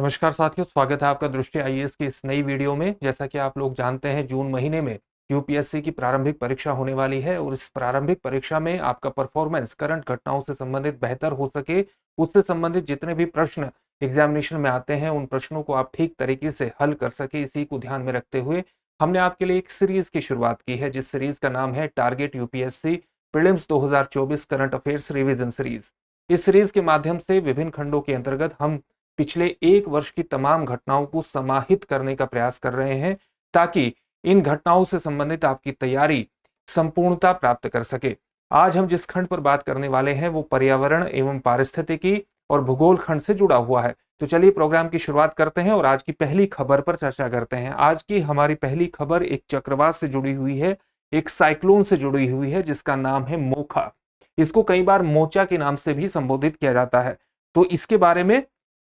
नमस्कार साथियों, स्वागत है आपका दृष्टि आईएएस की इस नई वीडियो में। जैसा कि आप लोग जानते हैं, जून महीने में यूपीएससी की प्रारंभिक परीक्षा होने वाली है और इस प्रारंभिक परीक्षा में आपका परफॉर्मेंस करंट घटनाओं से संबंधित बेहतर हो सके, उससे संबंधित जितने भी प्रश्न एग्जामिनेशन में आते हैं उन प्रश्नों को आप ठीक तरीके से हल कर सके, इसी को ध्यान में रखते हुए हमने आपके लिए एक सीरीज की शुरुआत की है, जिस सीरीज का नाम है target UPSC prelims 2024 current affairs revision series. इस सीरीज के माध्यम से विभिन्न खंडों के अंतर्गत हम पिछले एक वर्ष की तमाम घटनाओं को समाहित करने का प्रयास कर रहे हैं, ताकि इन घटनाओं से संबंधित आपकी तैयारी संपूर्णता प्राप्त कर सके। आज हम जिस खंड पर बात करने वाले हैं वो पर्यावरण एवं पारिस्थितिकी और भूगोल खंड से जुड़ा हुआ है। तो चलिए प्रोग्राम की शुरुआत करते हैं और आज की पहली खबर पर चर्चा करते हैं। आज की हमारी पहली खबर एक चक्रवात से जुड़ी हुई है, एक साइक्लोन से जुड़ी हुई है, जिसका नाम है मोखा। इसको कई बार मोचा के नाम से भी संबोधित किया जाता है। तो इसके बारे में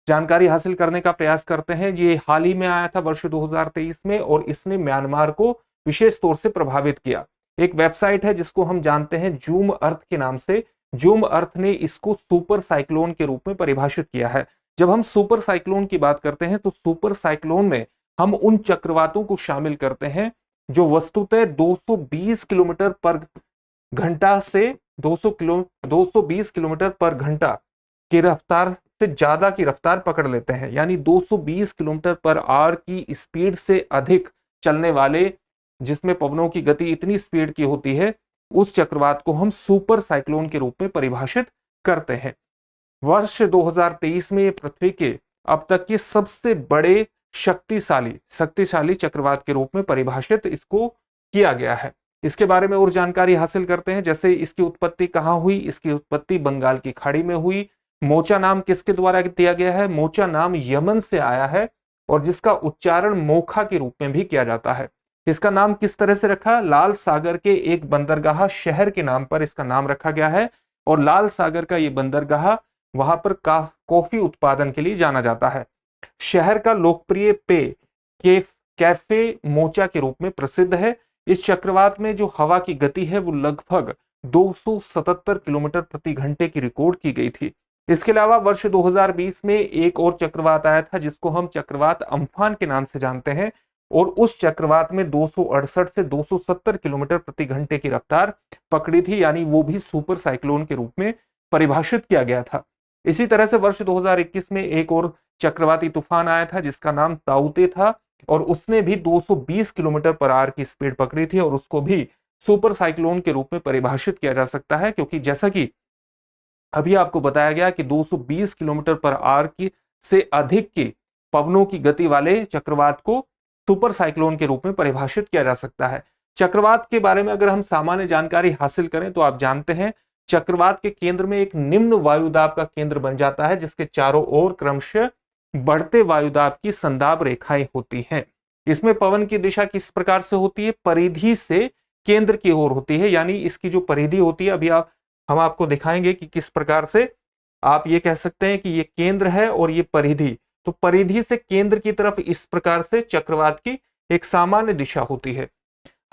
जानकारी हासिल करने का प्रयास करते हैं। ये हाल ही में आया था वर्ष 2023 में और इसने म्यांमार को विशेष तौर से प्रभावित किया। एक वेबसाइट है जिसको हम जानते हैं जूम अर्थ के नाम से। जूम अर्थ ने इसको सुपर साइक्लोन के रूप में परिभाषित किया है। जब हम सुपर साइक्लोन की बात करते हैं तो सुपर साइक्लोन में हम उन चक्रवातों को शामिल करते हैं जो वस्तुतः 220 किलोमीटर पर घंटा से 220 किलोमीटर पर घंटा की रफ्तार से ज्यादा की रफ्तार पकड़ लेते हैं, यानी 220 किलोमीटर पर आवर की स्पीड से अधिक चलने वाले, जिसमें पवनों की गति इतनी स्पीड की होती है, उस चक्रवात को हम सुपर साइक्लोन के रूप में परिभाषित करते हैं। वर्ष 2023 में ये पृथ्वी के अब तक के सबसे बड़े शक्तिशाली चक्रवात के रूप में परिभाषित इसको किया गया है। इसके बारे में और जानकारी हासिल करते हैं, जैसे इसकी उत्पत्ति कहाँ हुई। इसकी उत्पत्ति बंगाल की खाड़ी में हुई। मोचा नाम किसके द्वारा दिया गया है? मोचा नाम यमन से आया है और जिसका उच्चारण मोखा के रूप में भी किया जाता है। इसका नाम किस तरह से रखा? लाल सागर के एक बंदरगाह शहर के नाम पर इसका नाम रखा गया है और लाल सागर का ये बंदरगाह वहां पर कॉफी उत्पादन के लिए जाना जाता है। शहर का लोकप्रिय पेय कैफे मोचा के रूप में प्रसिद्ध है। इस चक्रवात में जो हवा की गति है वो लगभग 277 किलोमीटर प्रति घंटे की रिकॉर्ड की गई थी। इसके अलावा वर्ष 2020 में एक और चक्रवात आया था जिसको हम चक्रवात अम्फान के नाम से जानते हैं और उस चक्रवात में 268 से 270 किलोमीटर प्रति घंटे की रफ्तार पकड़ी थी, यानी वो भी सुपर साइक्लोन के रूप में परिभाषित किया गया था। इसी तरह से वर्ष 2021 में एक और चक्रवाती तूफान आया था जिसका नाम ताउते था और उसने भी 220 किलोमीटर पर आवर की स्पीड पकड़ी थी और उसको भी सुपर साइक्लोन के रूप में परिभाषित किया जा सकता है, क्योंकि जैसा कि अभी आपको बताया गया कि 220 किलोमीटर पर आवर की से अधिक की पवनों की गति वाले चक्रवात को सुपर साइक्लोन के रूप में परिभाषित किया जा सकता है। चक्रवात के बारे में अगर हम सामान्य जानकारी हासिल करें तो आप जानते हैं चक्रवात के केंद्र में एक निम्न वायुदाब का केंद्र बन जाता है, जिसके चारों ओर क्रमशः बढ़ते वायुदाब की संदाब रेखाएं होती हैं। इसमें पवन की दिशा किस प्रकार से होती है? परिधि से केंद्र की ओर होती है, यानी इसकी जो परिधि होती है, अभी हम आपको दिखाएंगे कि किस प्रकार से आप ये कह सकते हैं कि ये केंद्र है और ये परिधि। तो परिधि से केंद्र की तरफ इस प्रकार से चक्रवात की एक सामान्य दिशा होती है।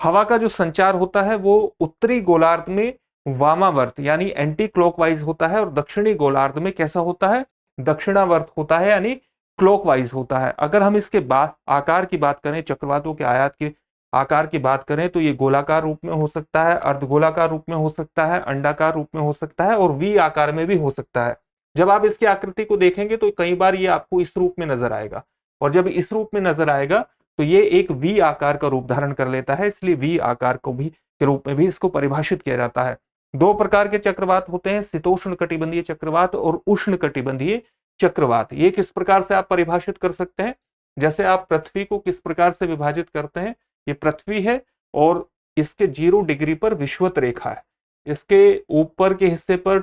हवा का जो संचार होता है वो उत्तरी गोलार्ध में वामावर्त यानी एंटी क्लॉकवाइज होता है और दक्षिणी गोलार्ध में कैसा होता है? दक्षिणावर्त होता है, यानी क्लॉकवाइज होता है। अगर हम इसके आकार की बात करें, चक्रवातों के आयात की आकार की बात करें, तो ये गोलाकार रूप में हो सकता है, अर्धगोलाकार रूप में हो सकता है, अंडाकार रूप में हो सकता है और वी आकार में भी हो सकता है। जब आप इसकी आकृति को देखेंगे तो कई बार ये आपको इस रूप में नजर आएगा और जब इस रूप में नजर आएगा तो ये एक वी आकार का रूप धारण कर लेता है, इसलिए वी आकार को भी के रूप में भी इसको परिभाषित किया जाता है। दो प्रकार के चक्रवात होते हैं, शीतोष्ण कटिबंधीय चक्रवात और उष्ण कटिबंधीय चक्रवात। ये किस प्रकार से आप परिभाषित कर सकते हैं? जैसे आप पृथ्वी को किस प्रकार से विभाजित करते हैं? ये पृथ्वी है और इसके 0 डिग्री पर विषुवत रेखा है, इसके ऊपर के हिस्से पर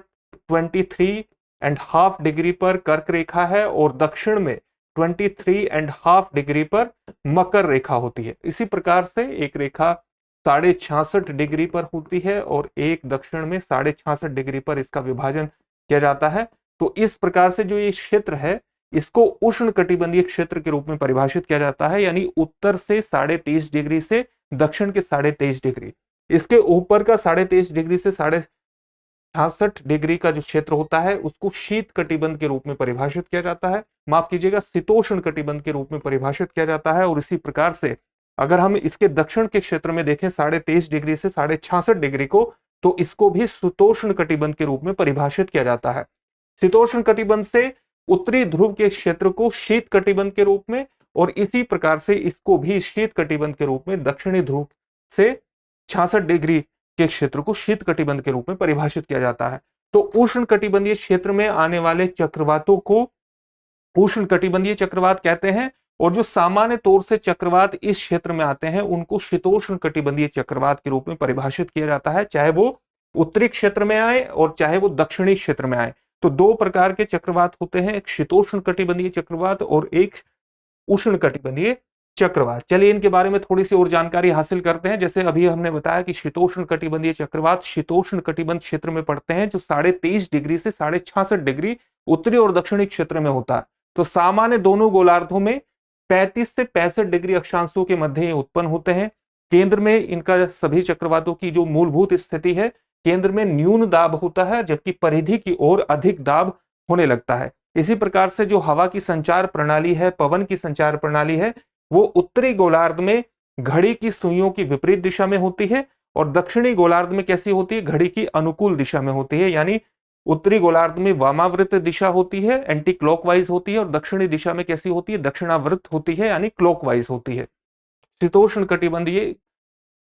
23.5 डिग्री पर कर्क रेखा है और दक्षिण में 23.5 डिग्री पर मकर रेखा होती है। इसी प्रकार से एक रेखा 66.5 डिग्री पर होती है और एक दक्षिण में 66.5 डिग्री पर इसका विभाजन किया जाता है। तो इस प्रकार से जो ये क्षेत्र है इसको उष्ण कटिबंधीय क्षेत्र के रूप में परिभाषित किया जाता है, यानी उत्तर से 23.5 डिग्री से दक्षिण के 23.5 डिग्री। इसके ऊपर का 23.5 डिग्री से 66 डिग्री का जो क्षेत्र होता है उसको शीत कटिबंध के रूप में परिभाषित किया जाता है माफ कीजिएगा, शीतोष्ण कटिबंध के रूप में परिभाषित किया जाता है। और इसी प्रकार से अगर हम इसके दक्षिण के क्षेत्र में देखें 23.5 डिग्री से 66.5 डिग्री को, तो इसको भी शीतोष्ण कटिबंध के रूप में परिभाषित किया जाता है। शीतोष्ण कटिबंध से उत्तरी ध्रुव के क्षेत्र को शीत कटिबंध के रूप में, और इसी प्रकार से इसको भी शीत कटिबंध के रूप में दक्षिणी ध्रुव से 66 डिग्री के क्षेत्र को शीत कटिबंध के रूप में परिभाषित किया जाता है। तो उष्ण कटिबंधीय क्षेत्र में आने वाले चक्रवातों को उष्ण कटिबंधीय चक्रवात कहते हैं, और जो सामान्य तौर से चक्रवात इस क्षेत्र में आते हैं उनको शीतोष्ण कटिबंधीय चक्रवात के रूप में परिभाषित किया जाता है, चाहे वो उत्तरी क्षेत्र में आए और चाहे वो दक्षिणी क्षेत्र में आए। तो दो प्रकार के चक्रवात होते हैं, एक शीतोष्ण कटिबंधीय चक्रवात और एक उष्ण कटिबंधीय चक्रवात। चलिए इनके बारे में थोड़ी सी और जानकारी हासिल करते हैं। जैसे अभी हमने बताया कि शीतोष्ण कटिबंधीय चक्रवात शीतोष्ण कटिबंध क्षेत्र में पड़ते हैं, जो 23.5 डिग्री से 66.5 डिग्री उत्तरी और दक्षिणी क्षेत्र में होता है। तो सामान्य दोनों गोलार्धों में 35 से 65 डिग्री अक्षांशों के मध्य ये उत्पन्न होते हैं। केंद्र में इनका सभी चक्रवातों की जो मूलभूत स्थिति है, केंद्र में न्यून दाब होता है, जबकि परिधि की ओर अधिक दाब होने लगता है। इसी प्रकार से जो हवा की संचार प्रणाली है, पवन की संचार प्रणाली है, वो उत्तरी गोलार्ध में घड़ी की सुइयों की विपरीत दिशा में होती है, और दक्षिणी गोलार्ध में कैसी होती है, घड़ी की अनुकूल दिशा में होती है। यानी उत्तरी गोलार्ध में वामावृत दिशा होती है, एंटी क्लॉकवाइज होती है, और दक्षिणी दिशा में कैसी होती है, दक्षिणावृत होती है, यानी क्लॉकवाइज होती है। शीतोष्ण कटिबंधीय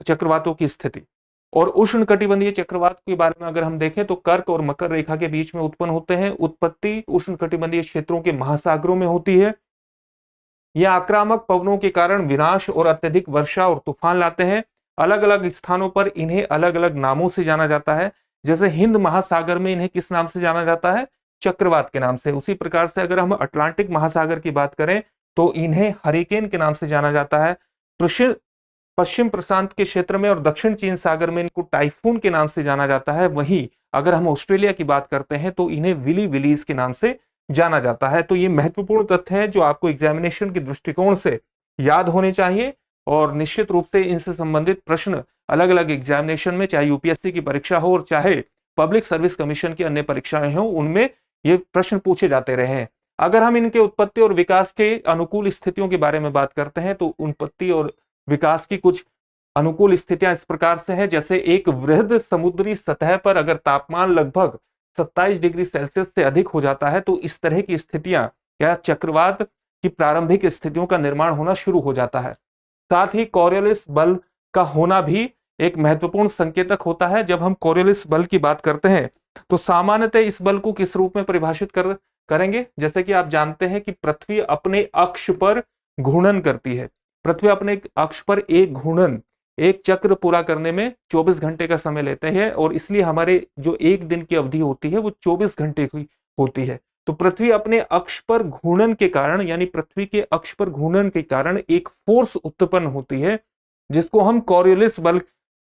चक्रवातों की स्थिति। और उष्ण कटिबंधीय चक्रवात के बारे में अगर हम देखें तो कर्क और मकर रेखा के बीच में उत्पन्न होते हैं। उत्पत्ति उष्ण कटिबंधीय क्षेत्रों के महासागरों में होती है। यह आक्रामक पवनों के कारण विनाश और अत्यधिक वर्षा और तूफान लाते हैं। अलग अलग स्थानों पर इन्हें अलग अलग नामों से जाना जाता है। जैसे हिंद महासागर में इन्हें किस नाम से जाना जाता है, चक्रवात के नाम से। उसी प्रकार से अगर हम अटलांटिक महासागर की बात करें तो इन्हें हरिकेन के नाम से जाना जाता है। पश्चिम प्रशांत के क्षेत्र में और दक्षिण चीन सागर में इनको टाइफून के नाम से जाना जाता है। वहीं अगर हम ऑस्ट्रेलिया की बात करते हैं तो इन्हें विली विलीज के नाम से जाना जाता है। तो ये महत्वपूर्ण तथ्य है जो आपको एग्जामिनेशन के दृष्टिकोण से याद होने चाहिए, और निश्चित रूप से इनसे संबंधित प्रश्न अलग अलग एग्जामिनेशन में, चाहे यूपीएससी की परीक्षा हो और चाहे पब्लिक सर्विस कमीशन की अन्य परीक्षाएं हो, उनमें ये प्रश्न पूछे जाते रहे हैं। अगर हम इनके उत्पत्ति और विकास के अनुकूल स्थितियों के बारे में बात करते हैं तो उत्पत्ति और विकास की कुछ अनुकूल स्थितियां इस प्रकार से हैं। जैसे एक वृहद समुद्री सतह पर अगर तापमान लगभग 27 डिग्री सेल्सियस से अधिक हो जाता है तो इस तरह की स्थितियां या चक्रवात की प्रारंभिक स्थितियों का निर्माण होना शुरू हो जाता है। साथ ही कोरियोलिस बल का होना भी एक महत्वपूर्ण संकेतक होता है। जब हम कोरियोलिस बल की बात करते हैं तो सामान्यतः इस बल को किस रूप में परिभाषित करेंगे, जैसे कि आप जानते हैं कि पृथ्वी अपने अक्ष पर घूर्णन करती है। पृथ्वी अपने अक्ष पर एक घूर्णन, एक चक्र पूरा करने में 24 घंटे का समय लेते हैं, और इसलिए हमारे जो एक दिन की अवधि होती है वो 24 घंटे की होती है। तो पृथ्वी अपने अक्ष पर घूर्णन के कारण, यानी पृथ्वी के अक्ष पर घूर्णन के कारण एक फोर्स उत्पन्न होती है जिसको हम कोरियोलिस बल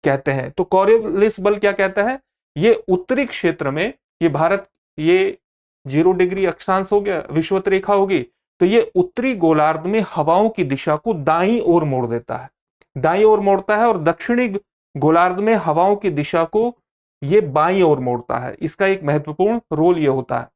कहते हैं। तो कोरियोलिस बल क्या कहता है, ये उत्तरी क्षेत्र में, ये भारत, ये 0 डिग्री अक्षांश हो गया, विषुवत रेखा होगी, तो ये उत्तरी गोलार्ध में हवाओं की दिशा को दाईं ओर मोड़ देता है, दाईं ओर मोड़ता है, और दक्षिणी गोलार्ध में हवाओं की दिशा को ये बाईं ओर मोड़ता है। इसका एक महत्वपूर्ण रोल ये होता है।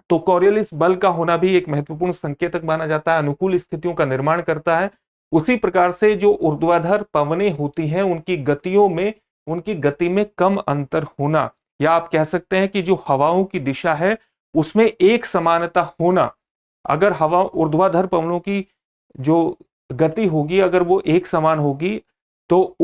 तो कोरियोलिस बल का होना भी एक महत्वपूर्ण संकेतक माना जाता है, अनुकूल स्थितियों का निर्माण करता है। उसी प्रकार से जो ऊर्ध्वाधर पवनें होती हैं उनकी गति में कम अंतर होना, या आप कह सकते हैं कि जो हवाओं की दिशा है उसमें एक समानता होना। अगर हवा ऊर्ध्वाधर पवनों की जो गति होगी अगर वो एक समान होगी तो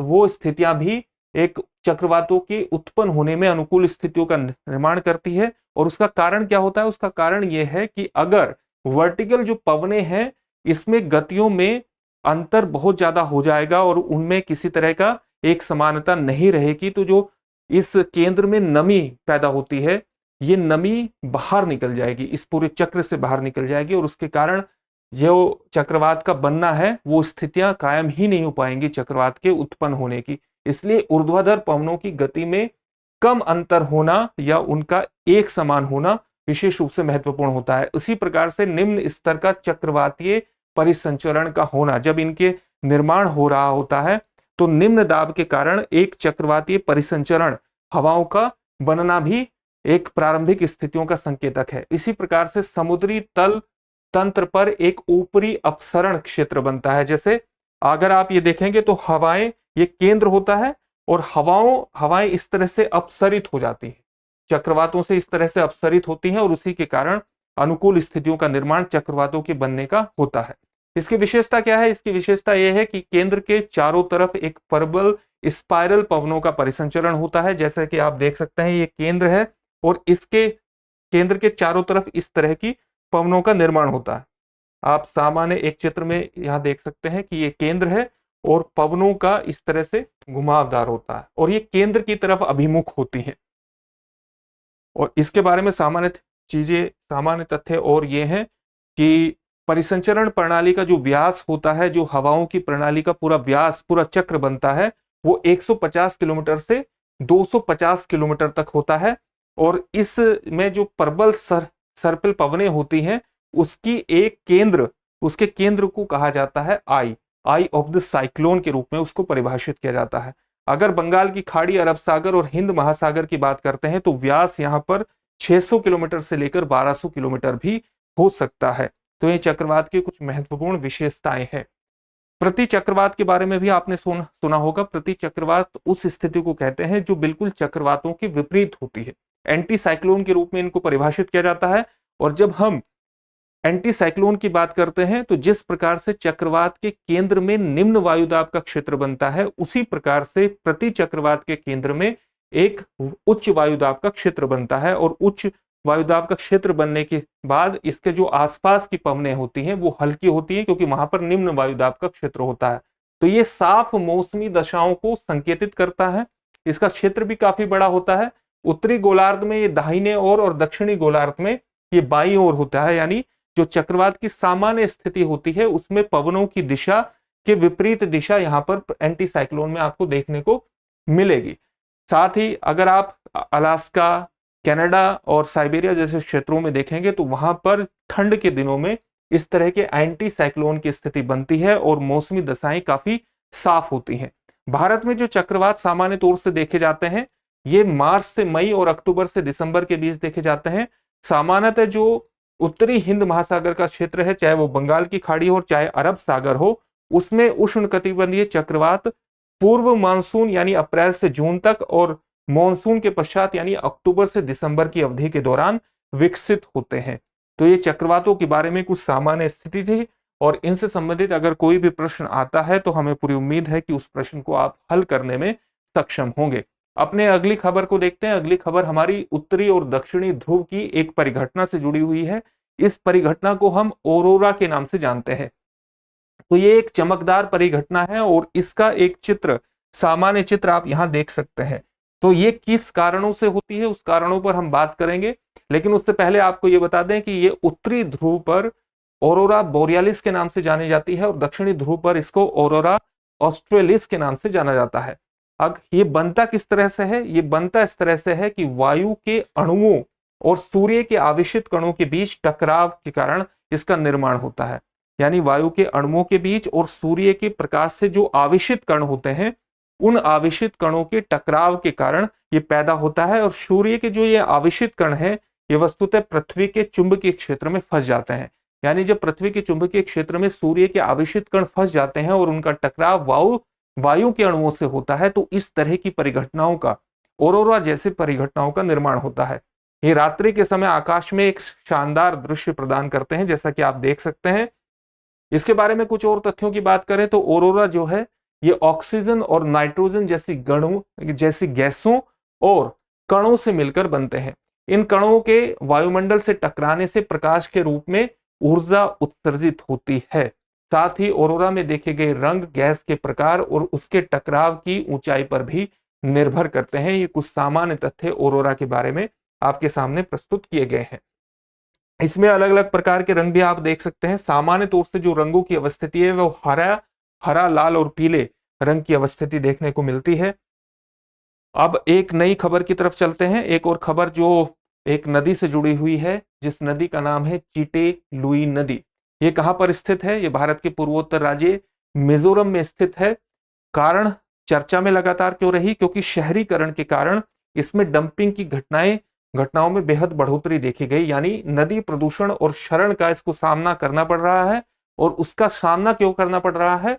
वो स्थितियां भी एक चक्रवातों के उत्पन्न होने में अनुकूल स्थितियों का निर्माण करती है। और उसका कारण क्या होता है, उसका कारण यह है कि अगर वर्टिकल जो पवनें हैं इसमें गतियों में अंतर बहुत ज्यादा हो जाएगा और उनमें किसी तरह का एक समानता नहीं रहेगी, तो जो इस केंद्र में नमी पैदा होती है ये नमी बाहर निकल जाएगी, इस पूरे चक्र से बाहर निकल जाएगी, और उसके कारण जो चक्रवात का बनना है वो स्थितियां कायम ही नहीं हो पाएंगी चक्रवात के उत्पन्न होने की। इसलिए ऊर्ध्वाधर पवनों की गति में कम अंतर होना या उनका एक समान होना विशेष रूप से महत्वपूर्ण होता है। उसी प्रकार से निम्न स्तर का चक्रवातीय परिसंचरण का होना, जब इनके निर्माण हो रहा होता है तो निम्न दाब के कारण एक चक्रवातीय परिसंचरण हवाओं का बनना भी एक प्रारंभिक स्थितियों का संकेतक है। इसी प्रकार से समुद्री तल तंत्र पर एक ऊपरी अपसरण क्षेत्र बनता है। जैसे अगर आप ये देखेंगे तो हवाएं, ये केंद्र होता है और हवाएं इस तरह से अपसरित हो जाती हैं, चक्रवातों से इस तरह से अपसरित होती हैं और उसी के कारण अनुकूल स्थितियों का निर्माण चक्रवातों के बनने का होता है। इसकी विशेषता क्या है? इसकी विशेषता यह है कि केंद्र के चारों तरफ एक प्रबल स्पाइरल पवनों का परिसंचरण होता है। जैसे कि आप देख सकते हैं ये केंद्र है और इसके केंद्र के चारों तरफ इस तरह की पवनों का निर्माण होता है। आप सामान्य एक चित्र में यहां देख सकते हैं कि ये केंद्र है और पवनों का इस तरह से घुमावदार होता है और ये केंद्र की तरफ अभिमुख होती हैं। और इसके बारे में सामान्य तथ्य और ये हैं कि परिसंचरण प्रणाली का जो व्यास होता है, जो हवाओं की प्रणाली का पूरा व्यास, पूरा चक्र बनता है, वो 150 किलोमीटर से 250 किलोमीटर तक होता है। और इसमें जो प्रबल सर्पिल पवनें होती हैं, उसके केंद्र को कहा जाता है आई ऑफ द साइक्लोन के रूप में उसको परिभाषित किया जाता है। अगर बंगाल की खाड़ी, अरब सागर और हिंद महासागर की बात करते हैं तो व्यास यहाँ पर 600 किलोमीटर से लेकर 1200 किलोमीटर भी हो सकता है। तो ये चक्रवात की कुछ महत्वपूर्ण विशेषताएं हैं। प्रति चक्रवात के बारे में भी आपने सुना होगा। प्रति चक्रवात उस स्थिति को कहते हैं जो बिल्कुल चक्रवातों के विपरीत होती है। एंटी साइक्लोन के रूप में इनको परिभाषित किया जाता है। और जब हम एंटी साइक्लोन की बात करते हैं तो जिस प्रकार से चक्रवात के केंद्र में निम्न वायुदाब का क्षेत्र बनता है, उसी प्रकार से प्रति चक्रवात के केंद्र में एक उच्च वायुदाब का क्षेत्र बनता है। और उच्च वायुदाब का क्षेत्र बनने के बाद इसके जो आसपास की पवनें होती हैं वो हल्की होती हैं, क्योंकि वहां पर निम्न वायुदाब का क्षेत्र होता है। तो ये साफ मौसमी दशाओं को संकेतित करता है। इसका क्षेत्र भी काफी बड़ा होता है। उत्तरी गोलार्ध में ये दाहिने ओर और दक्षिणी गोलार्ध में ये बाईं ओर होता है। यानी जो चक्रवात की सामान्य स्थिति होती है उसमें पवनों की दिशा के विपरीत दिशा यहां पर एंटी साइक्लोन में आपको देखने को मिलेगी। साथ ही अगर आप अलास्का, कनाडा और साइबेरिया जैसे क्षेत्रों में देखेंगे तो वहां पर ठंड के दिनों में इस तरह के एंटी साइक्लोन की स्थिति बनती है और मौसमी दशाएं काफी साफ होती हैं। भारत में जो चक्रवात सामान्य तौर से देखे जाते हैं ये मार्च से मई और अक्टूबर से दिसंबर के बीच देखे जाते हैं। सामान्यतः जो उत्तरी हिंद महासागर का क्षेत्र है, चाहे वो बंगाल की खाड़ी हो चाहे अरब सागर हो, उसमें उष्णकटिबंधीय चक्रवात पूर्व मानसून यानी अप्रैल से जून तक और मानसून के पश्चात यानी अक्टूबर से दिसंबर की अवधि के दौरान विकसित होते हैं। तो ये चक्रवातों के बारे में कुछ सामान्य स्थिति थी और इनसे संबंधित अगर कोई भी प्रश्न आता है तो हमें पूरी उम्मीद है कि उस प्रश्न को आप हल करने में सक्षम होंगे। अपने अगली खबर को देखते हैं। अगली खबर हमारी उत्तरी और दक्षिणी ध्रुव की एक परिघटना से जुड़ी हुई है। इस परिघटना को हम औरोरा के नाम से जानते हैं। तो ये एक चमकदार परिघटना है और इसका एक चित्र, सामान्य चित्र आप यहां देख सकते हैं। तो ये किस कारणों से होती है उस कारणों पर हम बात करेंगे, लेकिन उससे पहले आपको ये बता दें कि ये उत्तरी ध्रुव पर औरोरा बोरियालिस के नाम से जानी जाती है और दक्षिणी ध्रुव पर इसको औरोरा ऑस्ट्रेलिस के नाम से जाना जाता है। अब ये बनता किस तरह से है? ये बनता इस तरह से है कि वायु के अणुओं और सूर्य के आवेशित कणों के बीच टकराव के कारण इसका निर्माण होता है। यानी वायु के अणुओं के बीच और सूर्य के प्रकाश से जो आवेशित कण होते हैं, उन आवेशित कणों के टकराव के कारण ये पैदा होता है। और सूर्य के जो ये आवेशित कण हैं, ये वस्तुतः पृथ्वी के चुंबकीय क्षेत्र में फंस जाते हैं। यानी जब पृथ्वी के चुंबकीय क्षेत्र में सूर्य के आवेशित कण फंस जाते हैं और उनका टकराव वायु के अणुओं से होता है, तो इस तरह की परिघटनाओं का, औरोरा जैसी परिघटनाओं का निर्माण होता है। ये रात्रि के समय आकाश में एक शानदार दृश्य प्रदान करते हैं, जैसा कि आप देख सकते हैं। इसके बारे में कुछ और तथ्यों की बात करें तो औरोरा जो है ये ऑक्सीजन और नाइट्रोजन जैसी गैसों और कणों से मिलकर बनते हैं। इन कणों के वायुमंडल से टकराने से प्रकाश के रूप में ऊर्जा उत्सर्जित होती है। साथ ही औरोरा में देखे गए रंग गैस के प्रकार और उसके टकराव की ऊंचाई पर भी निर्भर करते हैं। ये कुछ सामान्य तथ्य औरोरा के बारे में आपके सामने प्रस्तुत किए गए हैं। इसमें अलग अलग प्रकार के रंग भी आप देख सकते हैं। सामान्य तौर से जो रंगों की अवस्थिति है वो हरा, लाल और पीले रंग की अवस्थिति देखने को मिलती है। अब एक नई खबर की तरफ चलते हैं। एक और खबर जो एक नदी से जुड़ी हुई है, जिस नदी का नाम है चीटे लुई नदी। ये कहां पर स्थित है? ये भारत के पूर्वोत्तर राज्य मिजोरम में स्थित है। कारण चर्चा में लगातार क्यों रही? क्योंकि शहरीकरण के कारण इसमें डंपिंग की घटनाएं घटनाओं में बेहद बढ़ोतरी देखी गई, यानी नदी प्रदूषण और क्षरण का इसको सामना करना पड़ रहा है। और उसका सामना क्यों करना पड़ रहा है?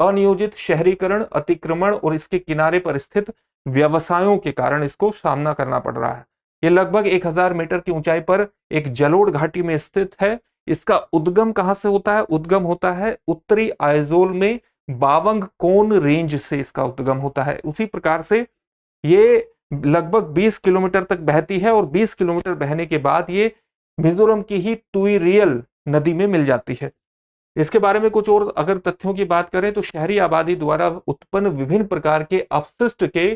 अनियोजित शहरीकरण, अतिक्रमण और इसके किनारे पर स्थित व्यवसायों के कारण इसको सामना करना पड़ रहा है। ये लगभग 1000 मीटर की ऊंचाई पर एक जलोढ़ घाटी में स्थित है। इसका उद्गम कहां से होता है? उद्गम होता है उत्तरी आइजोल में बावंग कोन रेंज से इसका उद्गम होता है। उसी प्रकार से ये लगभग 20 किलोमीटर तक बहती है और 20 किलोमीटर बहने के बाद ये मिजोरम की ही तुईरियल नदी में मिल जाती है। इसके बारे में कुछ और अगर तथ्यों की बात करें तो शहरी आबादी द्वारा उत्पन्न विभिन्न प्रकार के अपशिष्ट के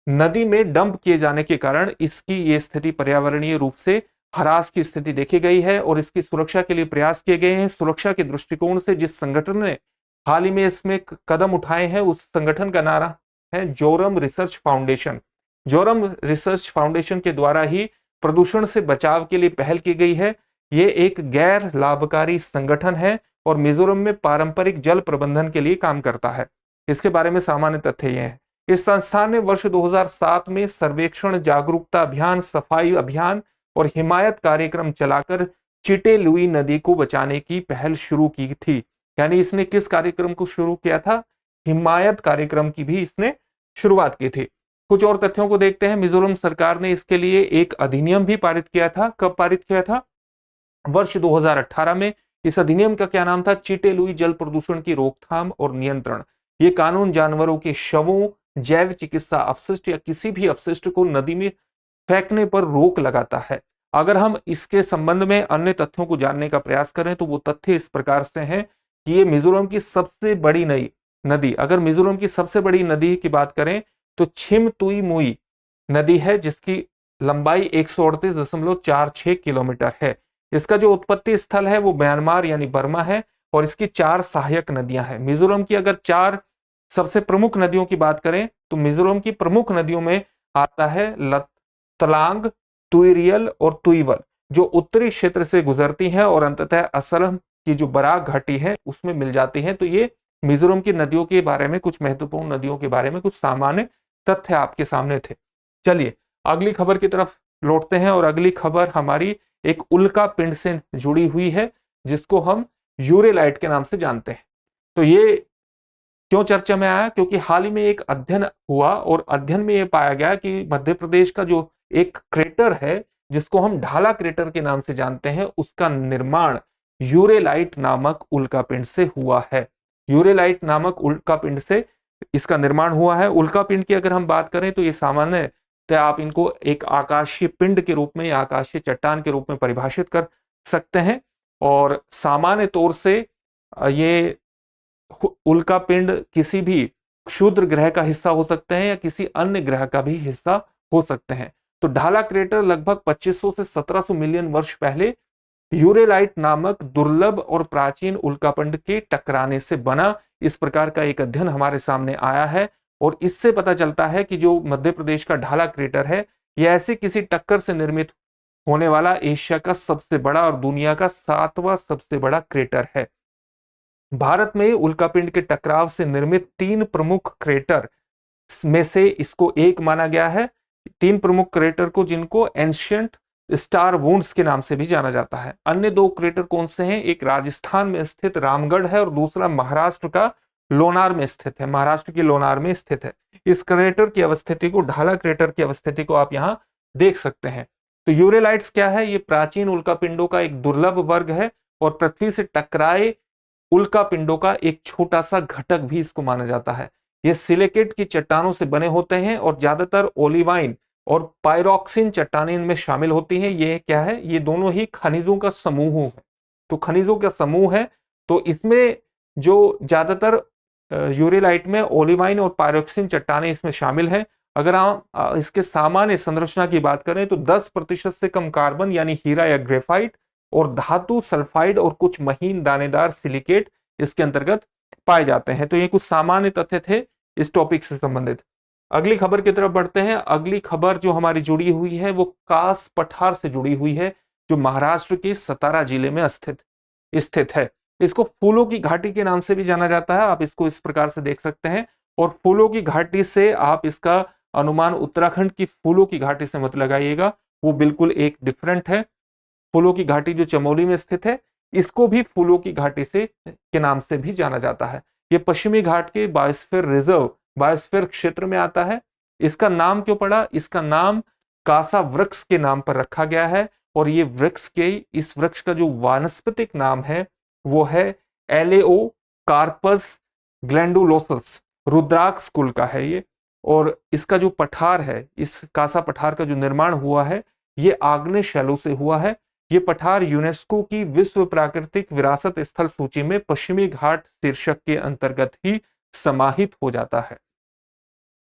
नदी में डंप किए जाने के कारण इसकी ये स्थिति पर्यावरणीय रूप से ह्रास की स्थिति देखी गई है और इसकी सुरक्षा के लिए प्रयास किए गए हैं। सुरक्षा के दृष्टिकोण से जिस संगठन ने हाल ही में इसमें कदम उठाए हैं उस संगठन का नारा है Zoram research foundation. Zoram research foundation के द्वारा ही प्रदूषण से बचाव के लिए पहल की गई है। ये एक गैर लाभकारी संगठन है और मिजोरम में पारंपरिक जल प्रबंधन के लिए काम करता है। इसके बारे में सामान्य तथ्य यह है, इस संस्थान ने वर्ष 2007 में सर्वेक्षण, जागरूकता अभियान, सफाई अभियान और हिमायत कार्यक्रम चलाकर चिटे लुई नदी को बचाने की पहल शुरू की थी। यानी इसने किस कार्यक्रम को शुरू किया था? हिमायत कार्यक्रम की भी इसने शुरुआत की थी। कुछ और तथ्यों को देखते हैं। मिजोरम सरकार ने इसके लिए एक अधिनियम भी पारित किया था। कब पारित किया था? वर्ष 2018 में। इस अधिनियम का क्या नाम था? चिटे लुई जल प्रदूषण की रोकथाम और नियंत्रण। ये कानून जानवरों के शवों, जैव चिकित्सा अपशिष्ट या किसी भी अपशिष्ट को नदी में फेंकने पर रोक लगाता है। अगर हम इसके संबंध में अन्य तथ्यों को जानने का प्रयास करें तो वो तथ्य इस प्रकार से हैं कि ये मिजोरम की सबसे बड़ी नदी, अगर मिजोरम की सबसे बड़ी नदी की बात करें तो छिमतुई मुई नदी है जिसकी लंबाई 138.46 किलोमीटर है। इसका जो उत्पत्ति स्थल है वो म्यांमार यानी बर्मा है और इसकी 4 सहायक नदियां हैं। मिजोरम की अगर 4 सबसे प्रमुख नदियों की बात करें तो मिजोरम की प्रमुख नदियों में आता है तलांग, तुईरियल और तुईवल, जो उत्तरी क्षेत्र से गुजरती हैं और अंततः असम की जो बराक घाटी है उसमें मिल जाती हैं। तो ये मिजोरम की नदियों के बारे में, कुछ महत्वपूर्ण नदियों के बारे में कुछ सामान्य तथ्य आपके सामने थे। चलिए अगली खबर की तरफ लौटते हैं और अगली खबर हमारी एक उल्का पिंड से जुड़ी हुई है जिसको हम यूरेलाइट के नाम से जानते हैं। तो ये क्यों चर्चा में आया? क्योंकि हाल ही में एक अध्ययन हुआ और अध्ययन में यह पाया गया कि मध्य प्रदेश का जो एक क्रेटर है जिसको हम ढाला क्रेटर के नाम से जानते हैं उसका निर्माण यूरेलाइट नामक उल्का पिंड से हुआ है। यूरेलाइट नामक उल्का पिंड से इसका निर्माण हुआ है। उल्का पिंड की अगर हम बात करें तो ये सामान्य आप इनको एक आकाशीय पिंड के रूप में या आकाशीय चट्टान के रूप में परिभाषित कर सकते हैं और सामान्य तौर से ये उल्का पिंड किसी भी क्षुद्र ग्रह का हिस्सा हो सकते हैं या किसी अन्य ग्रह का भी हिस्सा हो सकते हैं। तो ढाला क्रेटर लगभग 2500 से 1700 मिलियन वर्ष पहले यूरेलाइट नामक दुर्लभ और प्राचीन उल्कापिंड के टकराने से बना। इस प्रकार का एक अध्ययन हमारे सामने आया है और इससे पता चलता है कि जो मध्य प्रदेश का ढाला क्रेटर है यह ऐसे किसी टक्कर से निर्मित होने वाला एशिया का सबसे बड़ा और दुनिया का 7वां सबसे बड़ा क्रेटर है। भारत में उल्कापिंड के टकराव से निर्मित 3 प्रमुख क्रेटर में से इसको एक माना गया है। 3 प्रमुख क्रेटर को जिनको एंशियंट स्टार वुंड्स के नाम से भी जाना जाता है। अन्य 2 क्रेटर कौन से हैं? एक राजस्थान में स्थित रामगढ़ है और दूसरा महाराष्ट्र का लोनार में स्थित है, महाराष्ट्र के लोनार में स्थित है। इस क्रेटर की अवस्थिति को, ढाला क्रेटर की अवस्थिति को आप यहां देख सकते हैं। तो यूरेलाइट्स क्या है? ये प्राचीन उल्कापिंडों का एक दुर्लभ वर्ग है और पृथ्वी से टकराए उल्कापिंडों का एक छोटा सा घटक भी इसको माना जाता है। ये सिलिकेट की चट्टानों से बने होते हैं और ज्यादातर ओलिवाइन और पायरोक्सिन चट्टानें इनमें शामिल होती हैं। ये क्या है? ये दोनों ही खनिजों का समूह है। तो खनिजों का समूह है तो इसमें जो ज्यादातर यूरेलाइट में ओलिवाइन और पायरोक्सिन चट्टानें इसमें शामिल हैं। अगर हम इसके सामान्य संरचना की बात करें तो 10% से कम कार्बन यानी हीरा या ग्रेफाइट और धातु सल्फाइड और कुछ महीन दानेदार सिलिकेट इसके अंतर्गत पाए जाते हैं। तो ये कुछ सामान्य तथ्य थे इस टॉपिक से संबंधित। अगली खबर की तरफ बढ़ते हैं। अगली खबर जो हमारी जुड़ी हुई है वो कास पठार से जुड़ी हुई है जो महाराष्ट्र के सतारा जिले में स्थित है। इसको फूलों की घाटी के नाम से भी जाना जाता है। आप इसको इस प्रकार से देख सकते हैं और फूलों की घाटी से आप इसका अनुमान उत्तराखंड की फूलों की घाटी से मत लगाइएगा। वो बिल्कुल एक डिफरेंट है। फूलों की घाटी जो चमोली में स्थित है, इसको भी फूलों की घाटी से के नाम से भी जाना जाता है। ये पश्चिमी घाट के बायोस्फीयर रिजर्व, बायोस्फीयर क्षेत्र में आता है। इसका नाम क्यों पड़ा? इसका नाम कासा वृक्ष के नाम पर रखा गया है, और ये इस वृक्ष का जो वानस्पतिक नाम है वो है एलेओ कार्पस ग्लैंडुलोसस, रुद्राक्ष कुल का है ये। और इसका जो पठार है, इस कासा पठार का जो निर्माण हुआ है, ये आग्नेय शैलों से हुआ है। ये पठार यूनेस्को की विश्व प्राकृतिक विरासत स्थल सूची में पश्चिमी घाट शीर्षक के अंतर्गत ही समाहित हो जाता है।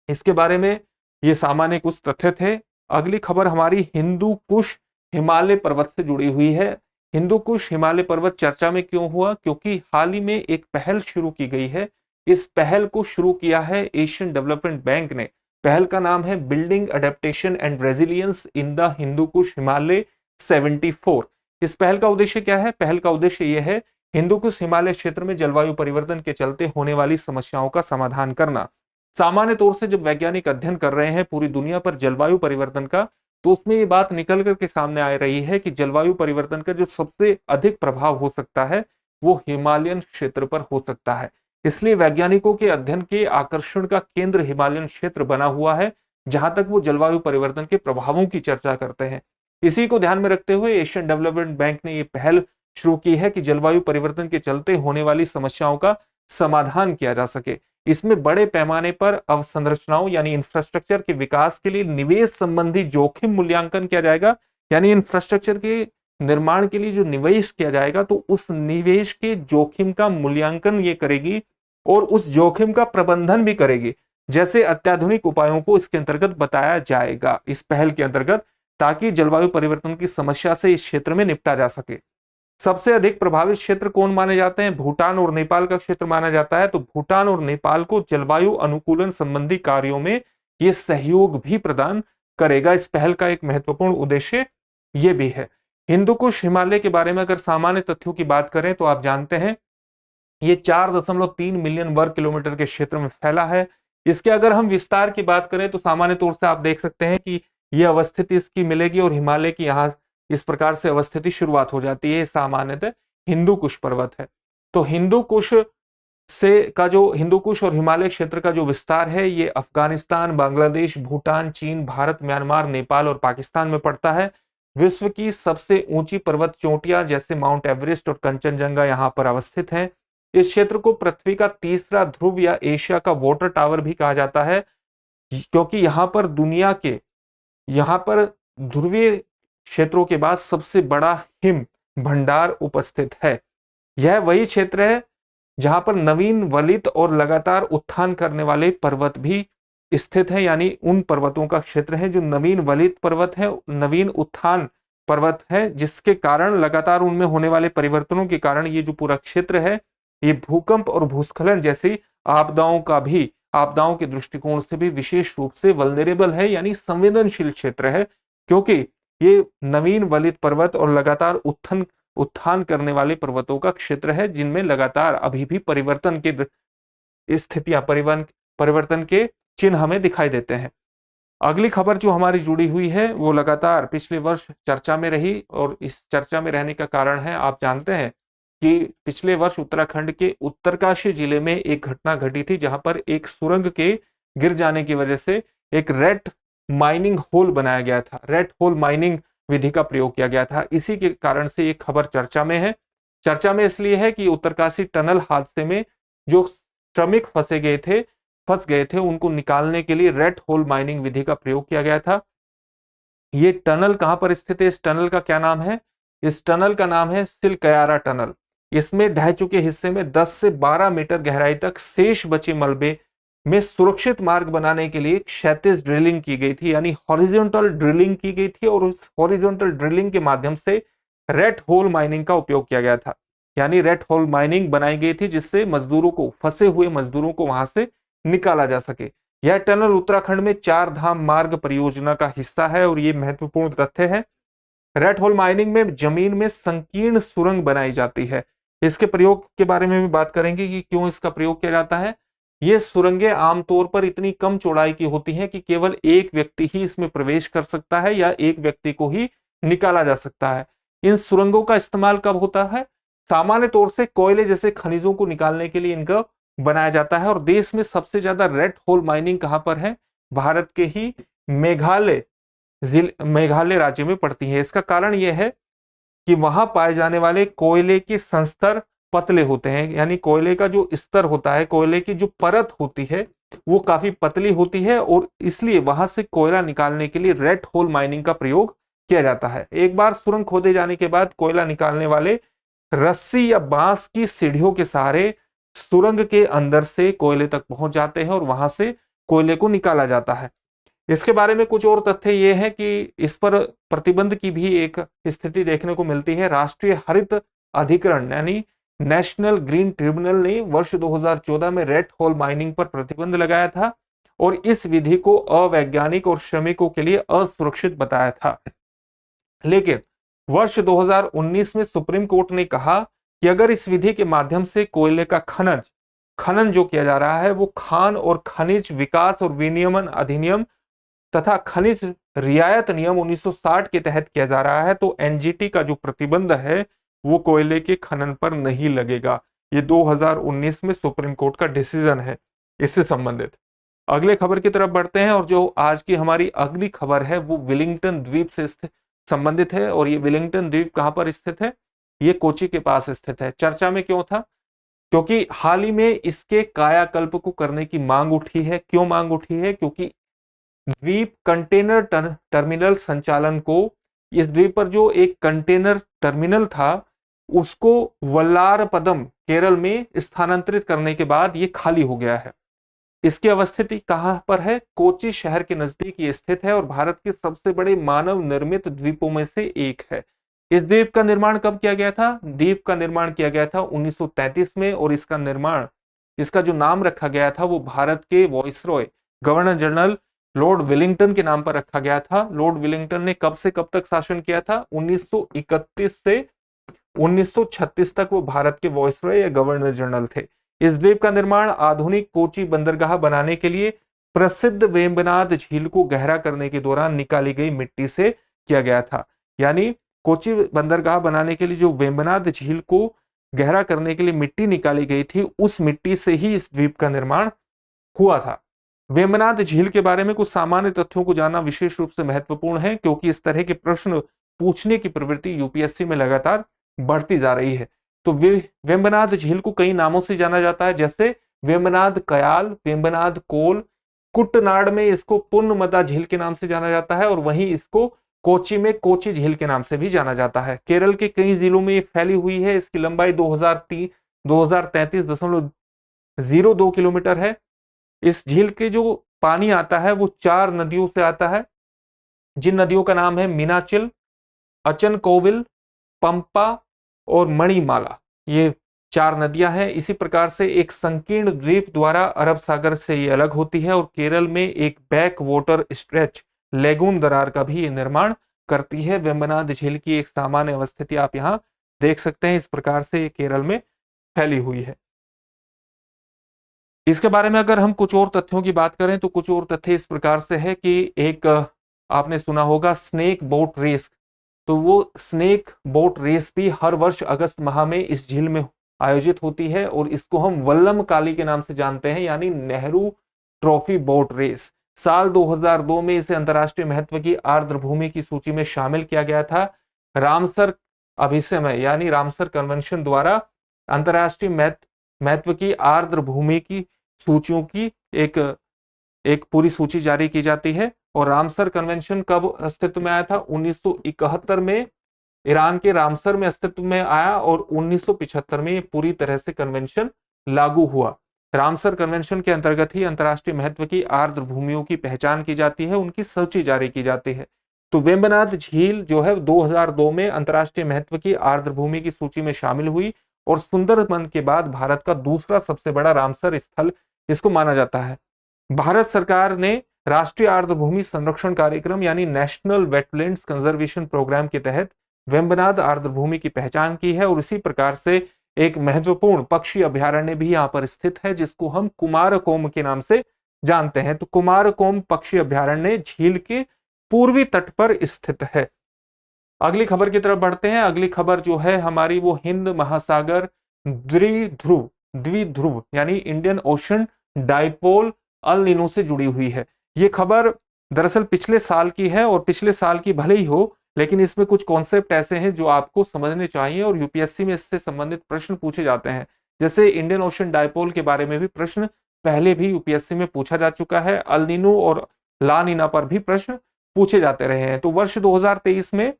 इसके बारे में ये सामान्य कुछ तथ्य थे। अगली खबर हमारी हिंदू कुश हिमालय पर्वत से जुड़ी हुई है। हिंदू कुश हिमालय पर्वत चर्चा में क्यों हुआ? क्योंकि हाल ही में एक पहल शुरू की गई है। इस पहल को शुरू किया है एशियन डेवलपमेंट बैंक ने। पहल का नाम है building adaptation and resilience in the Hindu Kush Himalaya 74। इस पहल का उद्देश्य क्या है? पहल का उद्देश्य यह है हिंदू कुश हिमालय क्षेत्र में जलवायु परिवर्तन के चलते होने वाली समस्याओं का समाधान करना। सामान्य तौर से जब वैज्ञानिक अध्ययन कर रहे हैं पूरी दुनिया पर जलवायु परिवर्तन का, तो उसमें ये बात निकल करके सामने आ रही है कि जलवायु परिवर्तन का जो सबसे अधिक प्रभाव हो सकता है वो हिमालयन क्षेत्र पर हो सकता है। इसलिए वैज्ञानिकों के अध्ययन के आकर्षण का केंद्र हिमालयन क्षेत्र बना हुआ है, जहां तक वो जलवायु परिवर्तन के प्रभावों की चर्चा करते हैं। इसी को ध्यान में रखते हुए एशियन डेवलपमेंट बैंक ने ये पहल शुरू की है कि जलवायु परिवर्तन के चलते होने वाली समस्याओं का समाधान किया जा सके। इसमें बड़े पैमाने पर अवसंरचनाओं यानी इंफ्रास्ट्रक्चर के विकास के लिए निवेश संबंधी जोखिम मूल्यांकन किया जाएगा। यानी इंफ्रास्ट्रक्चर के निर्माण के लिए जो निवेश किया जाएगा, तो उस निवेश के जोखिम का मूल्यांकन ये करेगी और उस जोखिम का प्रबंधन भी करेगी। जैसे अत्याधुनिक उपायों को इसके अंतर्गत बताया जाएगा इस पहल के अंतर्गत, ताकि जलवायु परिवर्तन की समस्या से इस क्षेत्र में निपटा जा सके। सबसे अधिक प्रभावित क्षेत्र कौन माने जाते हैं? भूटान और नेपाल का क्षेत्र माना जाता है। तो भूटान और नेपाल को जलवायु अनुकूलन संबंधी कार्यों में यह सहयोग भी प्रदान करेगा। इस पहल का एक महत्वपूर्ण उद्देश्य यह भी है। हिंदू कुश हिमालय के बारे में अगर सामान्य तथ्यों की बात करें तो आप जानते हैं ये 4.3 मिलियन वर्ग किलोमीटर के क्षेत्र में फैला है। इसके अगर हम विस्तार की बात करें तो सामान्य तौर से आप देख सकते हैं कि यह अवस्थिति इसकी मिलेगी और हिमालय की यहाँ इस प्रकार से अवस्थिति शुरुआत हो जाती है। सामान्यतः हिंदू कुश पर्वत है। तो हिंदू कुश हिंदू कुश और हिमालय क्षेत्र का जो विस्तार है ये अफगानिस्तान, बांग्लादेश, भूटान, चीन, भारत, म्यांमार, नेपाल और पाकिस्तान में पड़ता है। विश्व की सबसे ऊंची पर्वत चोटियां जैसे माउंट एवरेस्ट और कंचनजंगा यहाँ पर अवस्थित हैं। इस क्षेत्र को पृथ्वी का तीसरा ध्रुव या एशिया का वाटर टावर भी कहा जाता है, क्योंकि यहाँ पर ध्रुवीय क्षेत्रों के बाद सबसे बड़ा हिम भंडार उपस्थित है। यह वही क्षेत्र है जहां पर नवीन वलित और लगातार उत्थान करने वाले पर्वत भी स्थित है। यानी उन पर्वतों का क्षेत्र है जो नवीन वलित पर्वत है, नवीन उत्थान पर्वत है, जिसके कारण लगातार उनमें होने वाले परिवर्तनों के कारण ये जो पूरा क्षेत्र है ये भूकंप और भूस्खलन जैसी आपदाओं के दृष्टिकोण से भी विशेष रूप से वल्नरेबल है, यानी संवेदनशील क्षेत्र है। क्योंकि ये नवीन वलित पर्वत और लगातार उत्थान करने वाले पर्वतों का क्षेत्र है, जिनमें लगातार अभी भी परिवर्तन के चिन्ह हमें दिखाई देते हैं। अगली खबर जो हमारी जुड़ी हुई है वो लगातार पिछले वर्ष चर्चा में रही, और इस चर्चा में रहने का कारण है, आप जानते हैं कि पिछले वर्ष उत्तराखंड के उत्तरकाशी जिले में एक घटना घटी थी, जहां पर एक सुरंग के गिर जाने की वजह से एक रेट माइनिंग होल बनाया गया था। रेट होल माइनिंग विधि का प्रयोग किया गया था। इसी के कारण से ये खबर चर्चा में है। चर्चा में इसलिए है कि उत्तरकाशी टनल हादसे में जो श्रमिक फंस गए थे उनको निकालने के लिए रेट होल माइनिंग विधि का प्रयोग किया गया था। ये टनल कहां पर स्थित है? इस टनल का क्या नाम है? इस टनल का नाम है सिलकयारा टनल। इसमें ढह चुके हिस्से में 10 से 12 मीटर गहराई तक शेष बचे मलबे में सुरक्षित मार्ग बनाने के लिए क्षैतिज ड्रिलिंग की गई थी, यानी हॉरिजॉन्टल ड्रिलिंग की गई थी, और उस हॉरिजॉन्टल ड्रिलिंग के माध्यम से रेट होल माइनिंग का उपयोग किया गया था। यानी रेट होल माइनिंग बनाई गई थी जिससे फंसे हुए मजदूरों को वहां से निकाला जा सके। यह टनल उत्तराखंड में 4 धाम मार्ग परियोजना का हिस्सा है, और यह महत्वपूर्ण तथ्य है। रेट होल माइनिंग में जमीन में संकीर्ण सुरंग बनाई जाती है। इसके प्रयोग के बारे में भी बात करेंगे कि क्यों इसका प्रयोग किया जाता है। ये सुरंगें आमतौर पर इतनी कम चौड़ाई की होती हैं कि केवल एक व्यक्ति ही इसमें प्रवेश कर सकता है या एक व्यक्ति को ही निकाला जा सकता है। इन सुरंगों का इस्तेमाल कब होता है? सामान्य तौर से कोयले जैसे खनिजों को निकालने के लिए इनका बनाया जाता है। और देश में सबसे ज्यादा रेड होल माइनिंग कहां पर है? भारत के ही मेघालय राज्य में पड़ती है। इसका कारण यह है कि वहां पाए जाने वाले कोयले के संस्तर पतले होते हैं, यानी कोयले का जो स्तर होता है, कोयले की जो परत होती है वो काफी पतली होती है, और इसलिए वहां से कोयला निकालने के लिए रेड होल माइनिंग का प्रयोग किया जाता है। एक बार सुरंग खोदे जाने के बाद कोयला निकालने वाले रस्सी या बांस की सीढ़ियों के सहारे सुरंग के अंदर से कोयले तक पहुंच जाते हैं और वहां से कोयले को निकाला जाता है। इसके बारे में कुछ और तथ्य ये है कि इस पर प्रतिबंध की भी एक स्थिति देखने को मिलती है। राष्ट्रीय हरित अधिकरण यानी नेशनल ग्रीन ट्रिब्यूनल ने वर्ष 2014 में रेड होल माइनिंग पर प्रतिबंध लगाया था और इस विधि को अवैज्ञानिक और श्रमिकों के लिए असुरक्षित बताया था। लेकिन वर्ष 2019 में सुप्रीम कोर्ट ने कहा कि अगर इस विधि के माध्यम से कोयले का खनन जो किया जा रहा है वो खान और खनिज विकास और विनियमन अधिनियम तथा खनिज रियायत नियम 1960 के तहत किया जा रहा है, तो एनजीटी का जो प्रतिबंध है वो कोयले के खनन पर नहीं लगेगा। ये 2019 में सुप्रीम कोर्ट का डिसीजन है इससे संबंधित। अगले खबर की तरफ बढ़ते हैं और जो आज की हमारी अगली खबर है वो विलिंगटन द्वीप से संबंधित है। और ये विलिंगटन द्वीप कहां पर स्थित है? ये कोची के पास स्थित है। चर्चा में क्यों था? क्योंकि हाल ही में इसके कायाकल्प को करने की मांग उठी है। क्यों मांग उठी है? क्योंकि द्वीप कंटेनर टर्मिनल संचालन को, इस द्वीप पर जो एक कंटेनर टर्मिनल था उसको वल्लारपदम केरल में स्थानांतरित करने के बाद ये खाली हो गया है। इसकी अवस्थिति कहां पर है? कोची शहर के नजदीक ये स्थित है और भारत के सबसे बड़े मानव निर्मित द्वीपों में से एक है। इस द्वीप का निर्माण कब किया गया था? द्वीप का निर्माण किया गया था 1933 में और इसका जो नाम रखा गया था वो भारत के viceroy governor general Lord Willingdon के नाम पर रखा गया था। लॉर्ड विलिंगटन ने कब से कब तक शासन किया था? 1931 से 1936 तक वो भारत के वॉइसरॉय या गवर्नर जनरल थे। इस द्वीप का निर्माण आधुनिक कोची बंदरगाह बनाने के लिए प्रसिद्ध वेम्बनाड झील को गहरा करने के दौरान निकाली गई मिट्टी से किया गया था। यानी कोची बंदरगाह बनाने के लिए जो वेम्बनाड झील को गहरा करने के लिए मिट्टी निकाली गई थी, उस मिट्टी से ही इस द्वीप का निर्माण हुआ था। वेम्बनाड झील के बारे में कुछ सामान्य तथ्यों को जानना विशेष रूप से महत्वपूर्ण है, क्योंकि इस तरह के प्रश्न पूछने की प्रवृत्ति यूपीएससी में लगातार बढ़ती जा रही है। तो वेम्बनाड झील को कई नामों से जाना जाता है, जैसे वेम्बनाड कयाल, वेम्बनाड कोल, कुटनाड में इसको पुन्नमदा झील के नाम से जाना जाता है और वहीं इसको कोची में कोची झील के नाम से भी जाना जाता है। केरल के कई जिलों में फैली हुई है। इसकी लंबाई 2033.02 किलोमीटर है। इस झील के जो पानी आता है वो 4 नदियों से आता है, जिन नदियों का नाम है मीनाचिल, अचनकोविल, पंपा और मणिमाला। ये 4 नदियां हैं। इसी प्रकार से एक संकीर्ण द्वीप द्वारा अरब सागर से ये अलग होती है और केरल में एक बैक वाटर स्ट्रेच लेगून दरार का भी ये निर्माण करती है। वेम्बनाड झील की एक सामान्य अवस्थिति आप यहां देख सकते हैं। इस प्रकार से ये केरल में फैली हुई है। इसके बारे में अगर हम कुछ और तथ्यों की बात करें तो कुछ और तथ्य इस प्रकार से है कि एक आपने सुना होगा स्नेक बोट रेस। तो वो स्नेक बोट रेस भी हर वर्ष अगस्त माह में इस झील में आयोजित होती है और इसको हम वल्लम काली के नाम से जानते हैं, यानी नेहरू ट्रॉफी बोट रेस। साल 2002 में इसे अंतर्राष्ट्रीय महत्व की आर्द्र भूमि की सूची में शामिल किया गया था। रामसर अभिसमय यानी रामसर कन्वेंशन द्वारा अंतर्राष्ट्रीय महत्व की आर्द्र भूमि की सूचियों की एक पूरी सूची जारी की जाती है। और रामसर कन्वेंशन कब अस्तित्व में आया था? 1971 में ईरान के रामसर में अस्तित्व में आया और 1975 में पूरी तरह से कन्वेंशन लागू हुआ। रामसर कन्वेंशन के अंतर्गत ही अंतर्राष्ट्रीय महत्व की आर्द्र भूमियों की पहचान की जाती है, उनकी सूची जारी की जाती है। तो वेम्बनाड झील जो है 2002 में अंतर्राष्ट्रीय महत्व की आर्द्र भूमि की सूची में शामिल हुई और सुंदरबन के बाद भारत का दूसरा सबसे बड़ा रामसर स्थल इसको माना जाता है। भारत सरकार ने राष्ट्रीय आर्द्र भूमि संरक्षण कार्यक्रम यानी नेशनल वेटलैंड्स कंजर्वेशन प्रोग्राम के तहत वेम्बनाड आर्द्र भूमि की पहचान की है और इसी प्रकार से एक महत्वपूर्ण पक्षी अभयारण्य भी यहाँ पर स्थित है, जिसको हम कुमारकोम के नाम से जानते हैं। तो कुमारकोम पक्षी अभयारण्य झील के पूर्वी तट पर स्थित है। अगली खबर की तरफ बढ़ते हैं। अगली खबर जो है हमारी, वो हिंद महासागर द्विध्रुव यानी Indian ocean dipole El Nino से जुड़ी हुई है। ये खबर दरअसल पिछले साल की है, और पिछले साल की भले ही हो, लेकिन इसमें कुछ कॉन्सेप्ट ऐसे हैं जो आपको समझने चाहिए, और यूपीएससी में इससे संबंधित प्रश्न पूछे जाते हैं। जैसे इंडियन ओशन डाइपोल के बारे में भी प्रश्न पहले भी यूपीएससी में पूछा जा चुका है। अल नीनो और ला नीना पर भी प्रश्न पूछे जाते रहे हैं। तो वर्ष 2023 में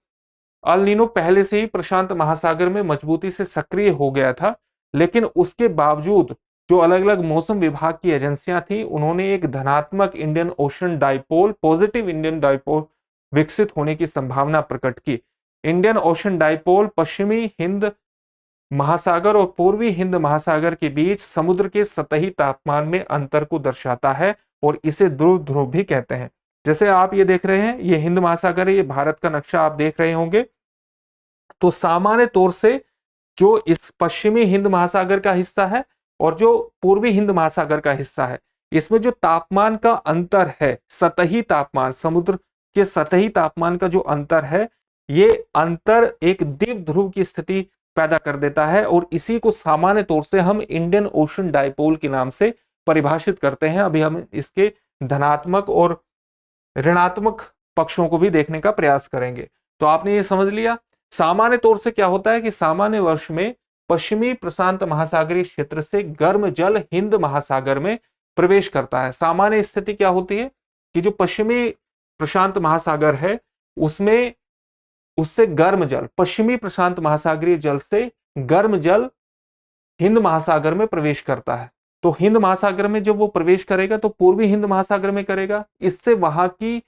अल नीनो पहले से ही प्रशांत महासागर में मजबूती से सक्रिय हो गया था, लेकिन उसके बावजूद जो अलग अलग मौसम विभाग की एजेंसियां थी, उन्होंने एक धनात्मक Indian ocean dipole, positive Indian dipole विकसित होने की संभावना प्रकट की। इंडियन ओशन डाइपोल पश्चिमी हिंद महासागर और पूर्वी हिंद महासागर के बीच समुद्र के सतही तापमान में अंतर को दर्शाता है, और इसे ध्रुव ध्रुव भी कहते हैं। जैसे आप ये देख रहे हैं, ये हिंद महासागर है, ये भारत का नक्शा आप देख रहे होंगे। तो सामान्य तौर से जो इस पश्चिमी हिंद महासागर का हिस्सा है और जो पूर्वी हिंद महासागर का हिस्सा है, इसमें जो तापमान का अंतर है, सतही तापमान, समुद्र के सतही तापमान का जो अंतर है, ये अंतर एक द्विध्रुव की स्थिति पैदा कर देता है, और इसी को सामान्य तौर से हम इंडियन ओशन डाइपोल के नाम से परिभाषित करते हैं। अभी हम इसके धनात्मक और ऋणात्मक पक्षों को भी देखने का प्रयास करेंगे। तो आपने ये समझ लिया। सामान्य तौर से क्या होता है कि सामान्य वर्ष में पश्चिमी प्रशांत महासागरीय क्षेत्र से गर्म जल हिंद महासागर में प्रवेश करता है। सामान्य स्थिति क्या होती है कि जो पश्चिमी प्रशांत महासागर है, उसमें उससे गर्म जल, पश्चिमी प्रशांत महासागरीय जल से गर्म जल हिंद महासागर में प्रवेश करता है। तो हिंद महासागर में जब वो प्रवेश करेगा तो पूर्वी हिंद महासागर में करेगा। इससे वहां की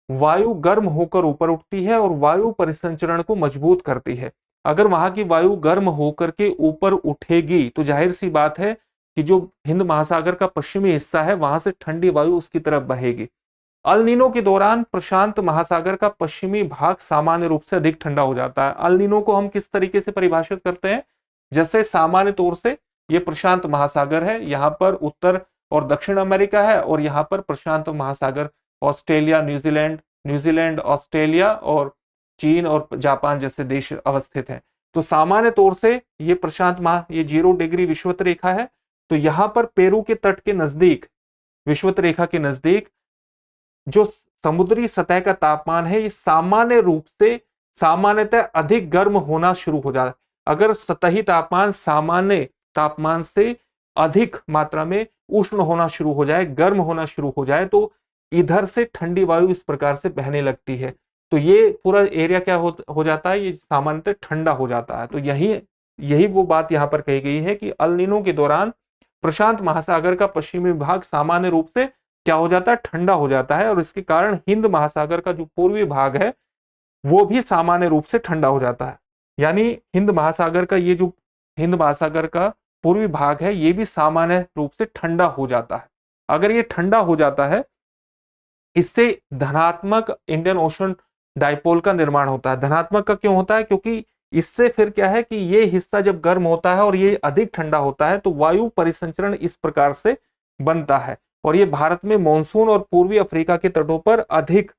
वायु गर्म होकर ऊपर उठती है और वायु परिसंचरण को मजबूत करती है। अगर वहां की वायु गर्म होकर के ऊपर उठेगी तो जाहिर सी बात है कि जो हिंद महासागर का पश्चिमी हिस्सा है, वहां से ठंडी वायु उसकी तरफ बहेगी। अल नीनो के दौरान प्रशांत महासागर का पश्चिमी भाग सामान्य रूप से अधिक ठंडा हो जाता है। अल नीनो को हम किस तरीके से परिभाषित करते हैं? जैसे सामान्य तौर से ये प्रशांत महासागर है, यहाँ पर उत्तर और दक्षिण अमेरिका है, और यहाँ पर प्रशांत महासागर ऑस्ट्रेलिया, न्यूजीलैंड, ऑस्ट्रेलिया और चीन और जापान जैसे देश अवस्थित हैं। तो सामान्य तौर से ये प्रशांत ये 0 डिग्री विषुवत रेखा है। तो यहाँ पर पेरू के तट के नजदीक, विषुवत रेखा के नजदीक जो समुद्री सतह का तापमान है, ये सामान्य रूप से सामान्यतः अधिक गर्म होना शुरू हो जाता है। अगर सतही तापमान सामान्य तापमान से अधिक मात्रा में उष्ण होना शुरू हो जाए, गर्म होना शुरू हो जाए, तो इधर से ठंडी वायु इस प्रकार से बहने लगती है। तो ये पूरा एरिया क्या हो जाता है, ये सामान्यतः ठंडा हो जाता है। तो यही वो बात यहाँ पर कही गई है कि अल नीनो के दौरान प्रशांत महासागर का पश्चिमी भाग सामान्य रूप से क्या हो जाता है, ठंडा हो जाता है, और इसके कारण हिंद महासागर का जो पूर्वी भाग है वो भी सामान्य रूप से ठंडा हो जाता है। यानी हिंद महासागर का ये जो हिंद महासागर का पूर्वी भाग है, ये भी सामान्य रूप से ठंडा हो जाता है। अगर ये ठंडा हो जाता है, इससे धनात्मक इंडियन ओशन डाइपोल का निर्माण होता है। धनात्मक का क्यों होता है? क्योंकि इससे फिर क्या है कि ये हिस्सा जब गर्म होता है और ये अधिक ठंडा होता है, तो वायु परिसंचरण इस प्रकार से बनता है, और ये भारत में मॉनसून और पूर्वी अफ्रीका के तटों पर अधिक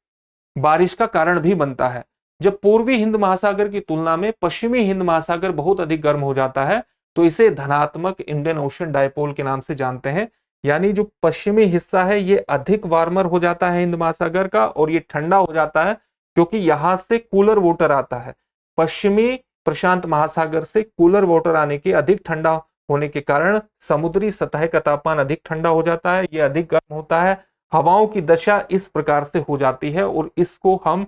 बारिश का कारण भी बनता है। जब पूर्वी हिंद महासागर की तुलना में पश्चिमी हिंद महासागर बहुत अधिक गर्म हो जाता है, तो इसे धनात्मक इंडियन ओशन डाइपोल के नाम से जानते हैं। यानी जो पश्चिमी हिस्सा है ये अधिक वार्मर हो जाता है हिंद महासागर का, और ये ठंडा हो जाता है क्योंकि यहां से कूलर वाटर आता है। पश्चिमी प्रशांत महासागर से कूलर वाटर आने के, अधिक ठंडा होने के कारण समुद्री सतह का तापमान अधिक ठंडा हो जाता है, ये अधिक गर्म होता है, हवाओं की दशा इस प्रकार से हो जाती है, और इसको हम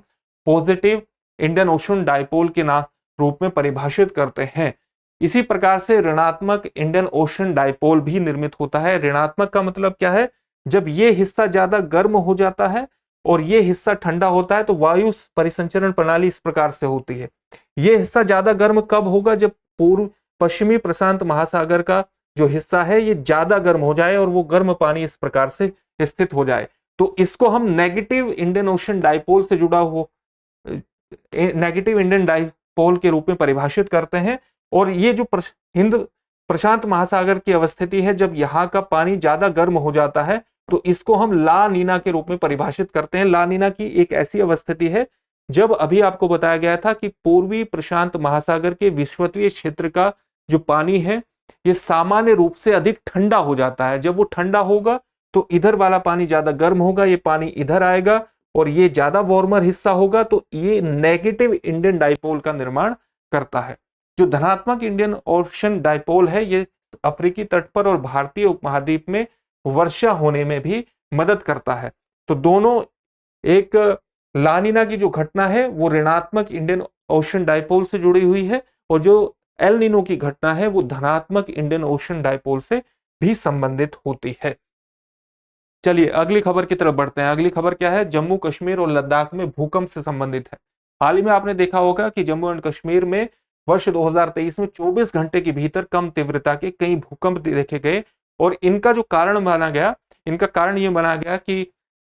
पॉजिटिव इंडियन ओशन डाइपोल के नाम रूप में परिभाषित करते हैं। इसी प्रकार से ऋणात्मक इंडियन ओशन डाइपोल भी निर्मित होता है। ऋणात्मक का मतलब क्या है? जब ये हिस्सा ज्यादा गर्म हो जाता है और ये हिस्सा ठंडा होता है, तो वायु परिसंचरण प्रणाली इस प्रकार से होती है। ये हिस्सा ज्यादा गर्म कब होगा? जब पूर्व पश्चिमी प्रशांत महासागर का जो हिस्सा है ये ज्यादा गर्म हो जाए और वो गर्म पानी इस प्रकार से स्थित हो जाए। तो इसको हम नेगेटिव इंडियन ओशन डाइपोल से जुड़ा हो नेगेटिव इंडियन डाइपोल के रूप में परिभाषित करते हैं। और ये जो हिंद प्रशांत महासागर की अवस्थिति है, जब यहाँ का पानी ज्यादा गर्म हो जाता है तो इसको हम ला नीना के रूप में परिभाषित करते हैं। ला नीना की एक ऐसी अवस्थिति है जब अभी आपको बताया गया था कि पूर्वी प्रशांत महासागर के विषुवतीय क्षेत्र का जो पानी है ये सामान्य रूप से अधिक ठंडा हो जाता है। जब वो ठंडा होगा तो इधर वाला पानी ज्यादा गर्म होगा, ये पानी इधर आएगा और ये ज्यादा वार्मर हिस्सा होगा, तो ये नेगेटिव इंडियन डाइपोल का निर्माण करता है। जो धनात्मक इंडियन ओशन डाइपोल है ये अफ्रीकी तट पर और भारतीय उपमहाद्वीप में वर्षा होने में भी मदद करता है। तो दोनों, एक लानिना की जो घटना है वो ऋणात्मक इंडियन ओशन डाइपोल से जुड़ी हुई है और जो एल नीनो की घटना है वो धनात्मक इंडियन ओशन डाइपोल से भी संबंधित होती है। चलिए अगली खबर की तरफ बढ़ते हैं। अगली खबर क्या है? जम्मू कश्मीर और लद्दाख में भूकंप से संबंधित है। हाल ही में आपने देखा होगा कि जम्मू एंड कश्मीर में वर्ष 2023 में 24 घंटे के भीतर कम तीव्रता के कई भूकंप देखे गए और इनका जो कारण माना गया, इनका कारण ये माना गया कि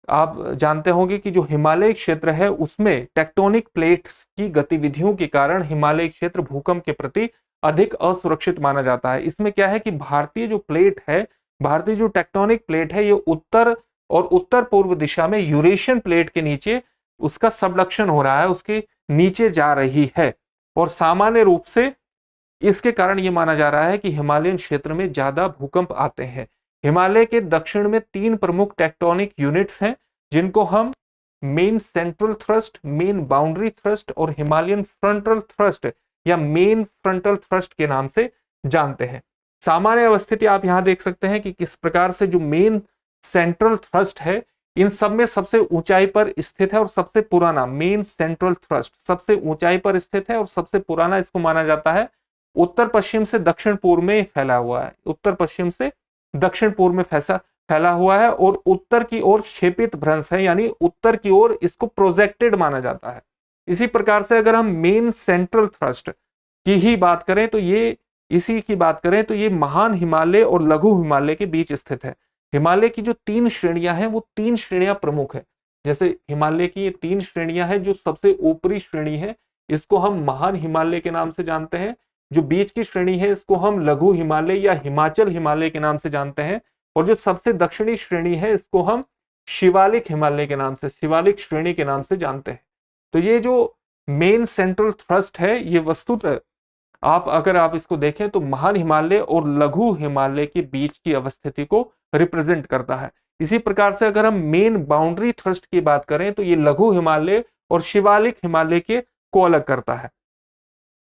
आप जानते होंगे कि जो हिमालय क्षेत्र है उसमें टेक्टोनिक प्लेट्स की गतिविधियों के कारण हिमालय क्षेत्र भूकंप के प्रति अधिक असुरक्षित माना जाता है। इसमें क्या है कि भारतीय जो प्लेट है, भारतीय जो टेक्टोनिक प्लेट है, ये उत्तर और उत्तर पूर्व दिशा में यूरेशियन प्लेट के नीचे उसका सबडक्शन हो रहा है, उसके नीचे जा रही है और सामान्य रूप से इसके कारण यह माना जा रहा है कि हिमालयन क्षेत्र में ज्यादा भूकंप आते हैं। हिमालय के दक्षिण में 3 प्रमुख टेक्टोनिक यूनिट्स हैं जिनको हम main central thrust, main boundary thrust और हिमालयन फ्रंटल थ्रस्ट या मेन फ्रंटल थ्रस्ट के नाम से जानते हैं। सामान्य अवस्थिति आप यहां देख सकते हैं कि किस प्रकार से जो मेन सेंट्रल थ्रस्ट है इन सब में सबसे ऊंचाई पर स्थित है और सबसे पुराना मेन सेंट्रल थ्रस्ट सबसे ऊंचाई पर स्थित है और सबसे पुराना इसको माना जाता है। उत्तर पश्चिम से दक्षिण पूर्व में फैला हुआ है, उत्तर पश्चिम से दक्षिण पूर्व में फैला हुआ है और उत्तर की ओर क्षेपित भ्रंश है, यानी उत्तर की ओर इसको प्रोजेक्टेड माना जाता है। इसी प्रकार से अगर हम मेन सेंट्रल थ्रस्ट की ही बात करें तो ये इसी की बात करें तो ये महान हिमालय और लघु हिमालय के बीच स्थित है। हिमालय की जो 3 श्रेणियां हैं वो 3 श्रेणियां प्रमुख है। जैसे हिमालय की ये 3 श्रेणियां हैं, जो सबसे ऊपरी श्रेणी है इसको हम महान हिमालय के नाम से जानते हैं, जो बीच की श्रेणी है इसको हम लघु हिमालय या हिमाचल हिमालय के नाम से जानते हैं और जो सबसे दक्षिणी श्रेणी है इसको हम शिवालिक हिमालय के नाम से, शिवालिक श्रेणी के नाम से जानते हैं। तो ये जो मेन सेंट्रल थ्रस्ट है ये वस्तुतः अगर आप इसको देखें तो महान हिमालय और लघु हिमालय के बीच की अवस्थिति को रिप्रेजेंट करता है। इसी प्रकार से अगर हम मेन बाउंड्री थ्रस्ट की बात करें तो ये लघु हिमालय और शिवालिक हिमालय के को अलग करता है।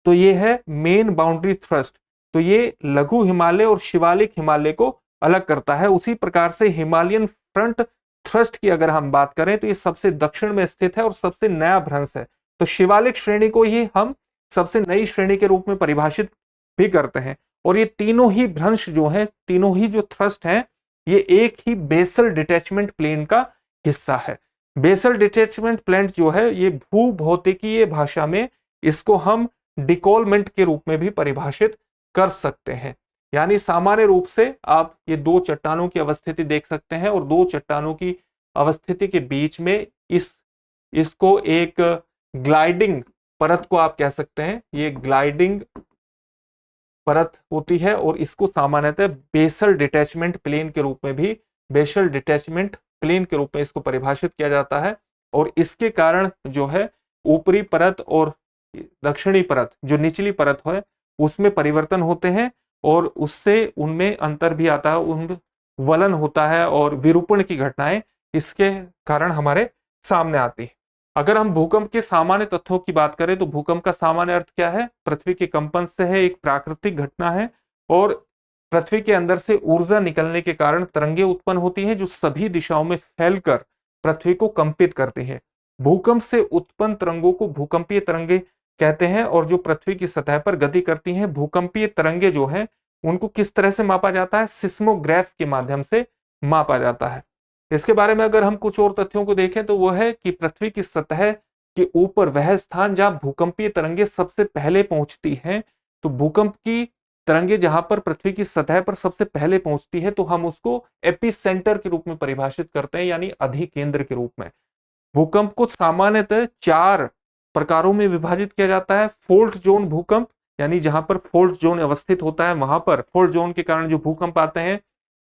तो ये है मेन बाउंड्री थ्रस्ट, तो ये लघु हिमालय और शिवालिक हिमालय को अलग करता है। उसी प्रकार से हिमालयन फ्रंट थ्रस्ट की अगर हम बात करें तो ये सबसे दक्षिण में स्थित है और सबसे नया भ्रंश है। तो शिवालिक श्रेणी को ही हम सबसे नई श्रेणी के रूप में परिभाषित भी करते हैं और ये तीनों ही भ्रंश जो है, तीनों ही जो थ्रस्ट हैं, ये एक ही बेसल डिटैचमेंट प्लेन का हिस्सा है। बेसल डिटैचमेंट प्लेन जो है ये भूभौतिकीय भाषा में इसको हम डिकॉलमेंट के रूप में भी परिभाषित कर सकते हैं। यानी सामान्य रूप से आप ये 2 चट्टानों की अवस्थिति देख सकते हैं और 2 चट्टानों की अवस्थिति के बीच में इसको एक ग्लाइडिंग परत को आप कह सकते हैं, ये ग्लाइडिंग परत होती है और इसको सामान्यतः बेसल डिटैचमेंट प्लेन के रूप में भी, बेसल डिटैचमेंट प्लेन के रूप में इसको परिभाषित किया जाता है। और इसके कारण जो है ऊपरी परत और दक्षिणी परत, जो निचली परत है उसमें परिवर्तन होते हैं और उससे उनमें अंतर भी आता है, उनमें वलन होता है और विरूपण की घटनाएं इसके कारण हमारे सामने आती है। अगर हम भूकंप के सामान्य तथ्यों की बात करें तो भूकंप का सामान्य अर्थ क्या है? पृथ्वी के कंपन से है, एक प्राकृतिक घटना है और पृथ्वी के अंदर से ऊर्जा निकलने के कारण तरंगे उत्पन्न होती हैं जो सभी दिशाओं में फैलकर पृथ्वी को कंपित करती हैं। भूकंप से उत्पन्न तरंगों को भूकंपीय तरंगे कहते हैं और जो पृथ्वी की सतह पर गति करती हैं, भूकंपीय तरंगे जो हैं उनको किस तरह से मापा जाता है? सिस्मोग्राफ के माध्यम से मापा जाता है। इसके बारे में अगर हम कुछ और तथ्यों को देखें तो वह है कि पृथ्वी की सतह के ऊपर वह स्थान जहां भूकंपीय तरंगे सबसे पहले पहुंचती हैं, तो भूकंप की तरंगे जहां पर पृथ्वी की सतह पर सबसे पहले पहुंचती है तो हम उसको एपिसेंटर के रूप में परिभाषित करते हैं, यानी अधिकेंद्र के रूप में। भूकंप को सामान्यतः 4 प्रकारों में विभाजित किया जाता है। फोल्ट जोन भूकंप, यानी जहां पर फोल्ट जोन अवस्थित होता है वहां पर फोल्ट जोन के कारण जो भूकंप आते हैं,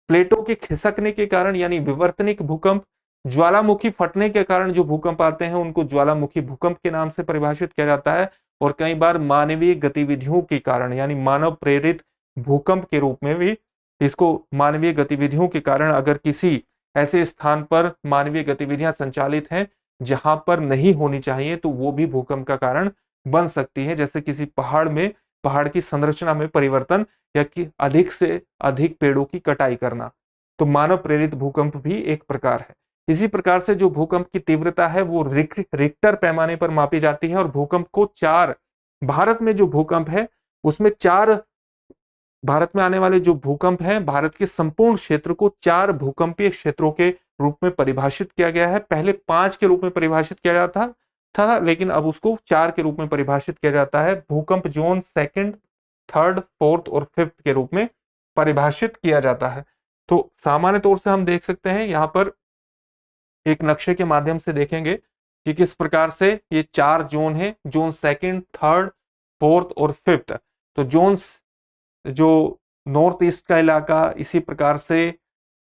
प्लेटों के खिसकने के कारण यानी विवर्तनिक भूकंप, ज्वालामुखी फटने के कारण जो भूकंप आते हैं उनको ज्वालामुखी भूकंप के नाम से परिभाषित किया जाता है। और कई बार मानवीय गतिविधियों के कारण यानी मानव प्रेरित भूकंप के रूप में भी इसको, मानवीय गतिविधियों के कारण अगर किसी ऐसे स्थान पर मानवीय गतिविधियां संचालित हैं जहां पर नहीं होनी चाहिए तो वो भी भूकंप का कारण बन सकती है। जैसे किसी पहाड़ में, पहाड़ की संरचना में परिवर्तन या कि अधिक से अधिक पेड़ों की कटाई करना, तो मानव प्रेरित भूकंप भी एक प्रकार है। इसी प्रकार से जो भूकंप की तीव्रता है वो रिक्टर पैमाने पर मापी जाती है और भूकंप को 4, भारत में जो भूकंप है उसमें 4, भारत में आने वाले जो भूकंप हैं भारत के संपूर्ण क्षेत्र को 4 भूकंपीय क्षेत्रों के रूप में परिभाषित किया गया है। पहले 5 के रूप में परिभाषित किया जाता था, लेकिन अब उसको 4 के रूप में परिभाषित किया जाता है। भूकंप जोन 2nd, 3rd, 4th और 5th के रूप में परिभाषित किया जाता है। तो सामान्य तौर से हम देख सकते हैं यहाँ पर एक नक्शे के माध्यम से देखेंगे कि किस प्रकार से ये 4 जोन है, जोन 2nd, 3rd, 4th और 5th। तो जोन्स जो नॉर्थ ईस्ट का इलाका, इसी प्रकार से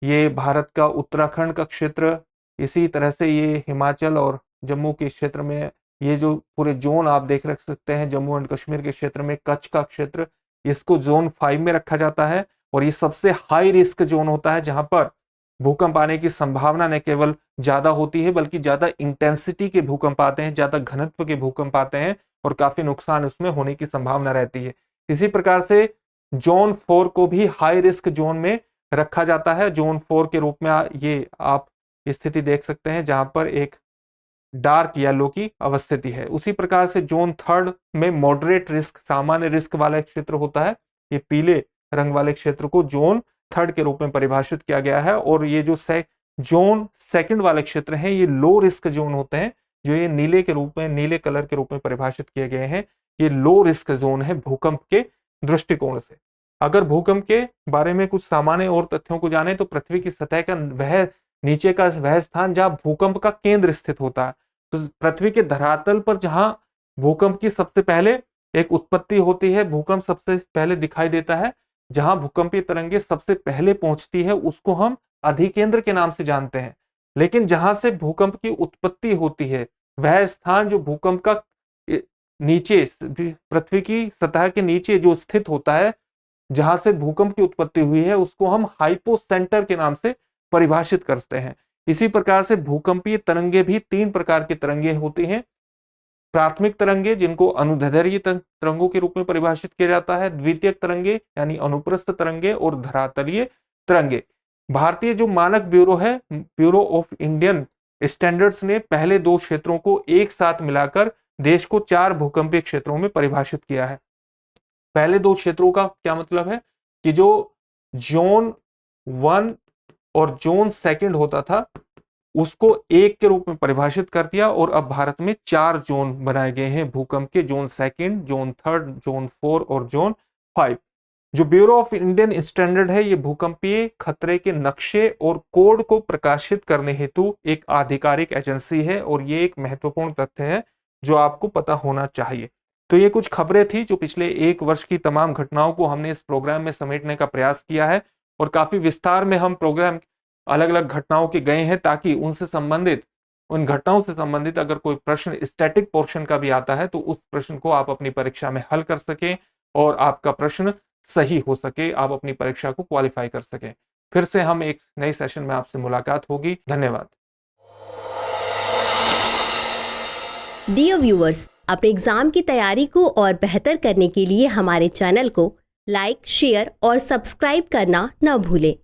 ये भारत का उत्तराखंड का क्षेत्र, इसी तरह से ये हिमाचल और जम्मू के क्षेत्र में ये जो पूरे जोन आप देख रख सकते हैं, जम्मू एंड कश्मीर के क्षेत्र में कच्छ का क्षेत्र, इसको जोन 5 में रखा जाता है। और ये सबसे हाई रिस्क जोन होता है जहां पर भूकंप आने की संभावना न केवल ज्यादा होती है बल्कि ज्यादा इंटेंसिटी के भूकंप आते हैं, ज्यादा घनत्व के भूकंप आते हैं और काफी नुकसान उसमें होने की संभावना रहती है। इसी प्रकार से जोन 4 को भी हाई रिस्क जोन में रखा जाता है। जोन 4 के रूप में ये आप स्थिति देख सकते हैं जहां पर एक डार्क येलो की अवस्थिति है। उसी प्रकार से जोन 3rd में मॉडरेट रिस्क, सामान्य रिस्क वाला क्षेत्र होता है। ये पीले रंग वाले क्षेत्र को जोन 3rd के रूप में परिभाषित किया गया है। और ये जो जोन 2nd वाले क्षेत्र हैं ये लो रिस्क जोन होते हैं, जो ये नीले के रूप में, नीले कलर के रूप में परिभाषित किए गए हैं। ये लो रिस्क जोन है भूकंप के दृष्टिकोण से। अगर भूकंप के बारे में कुछ सामान्य और तथ्यों को जाने तो पृथ्वी की सतह का वह नीचे का वह स्थान जहां भूकंप का केंद्र स्थित होता है, तो पृथ्वी के धरातल पर जहां भूकंप की सबसे पहले एक उत्पत्ति होती है, भूकंप सबसे पहले दिखाई देता है, जहां भूकंपीय तरंगे सबसे पहले पहुंचती है उसको हम अधिकेंद्र के नाम से जानते हैं। लेकिन जहां से भूकंप की उत्पत्ति होती है वह स्थान जो भूकंप का नीचे, पृथ्वी की सतह के नीचे जो स्थित होता है, जहां से भूकंप की उत्पत्ति हुई है, उसको हम हाइपोसेंटर के नाम से परिभाषित करते हैं। इसी प्रकार से भूकंपीय तरंगे भी 3 प्रकार की तरंगे होती हैं। प्राथमिक तरंगे जिनको अनुदैर्ध्य तरंगों के रूप में परिभाषित किया जाता है, द्वितीयक तरंगे यानी अनुप्रस्थ तरंगे और धरातलीय तरंगे। भारतीय जो मानक ब्यूरो है, ब्यूरो ऑफ इंडियन स्टैंडर्ड्स ने पहले 2 क्षेत्रों को एक साथ मिलाकर देश को 4 भूकंपीय क्षेत्रों में परिभाषित किया है। पहले 2 क्षेत्रों का क्या मतलब है कि जो जोन 1 और जोन 2nd होता था उसको 1 के रूप में परिभाषित कर दिया और अब भारत में 4 जोन बनाए गए हैं भूकंप के, zone 2nd, zone 3rd, zone 4 और जोन 5। जो ब्यूरो ऑफ इंडियन स्टैंडर्ड है ये भूकंपीय खतरे के नक्शे और कोड को प्रकाशित करने हेतु एक आधिकारिक एजेंसी है और ये एक महत्वपूर्ण तथ्य है जो आपको पता होना चाहिए। तो ये कुछ खबरें थी जो पिछले 1 वर्ष की तमाम घटनाओं को हमने इस प्रोग्राम में समेटने का प्रयास किया है और काफी विस्तार में हम प्रोग्राम अलग अलग घटनाओं के गए हैं ताकि उनसे संबंधित, उन घटनाओं से संबंधित अगर कोई प्रश्न स्टैटिक पोर्शन का भी आता है तो उस प्रश्न को आप अपनी परीक्षा में हल कर सकें और आपका प्रश्न सही हो सके, आप अपनी परीक्षा को क्वालिफाई कर सकें। फिर से हम एक नए सेशन में आपसे मुलाकात होगी। धन्यवाद। डियर व्यूअर्स, अपने एग्जाम की तैयारी को और बेहतर करने के लिए हमारे चैनल को लाइक, शेयर और सब्सक्राइब करना न भूलें।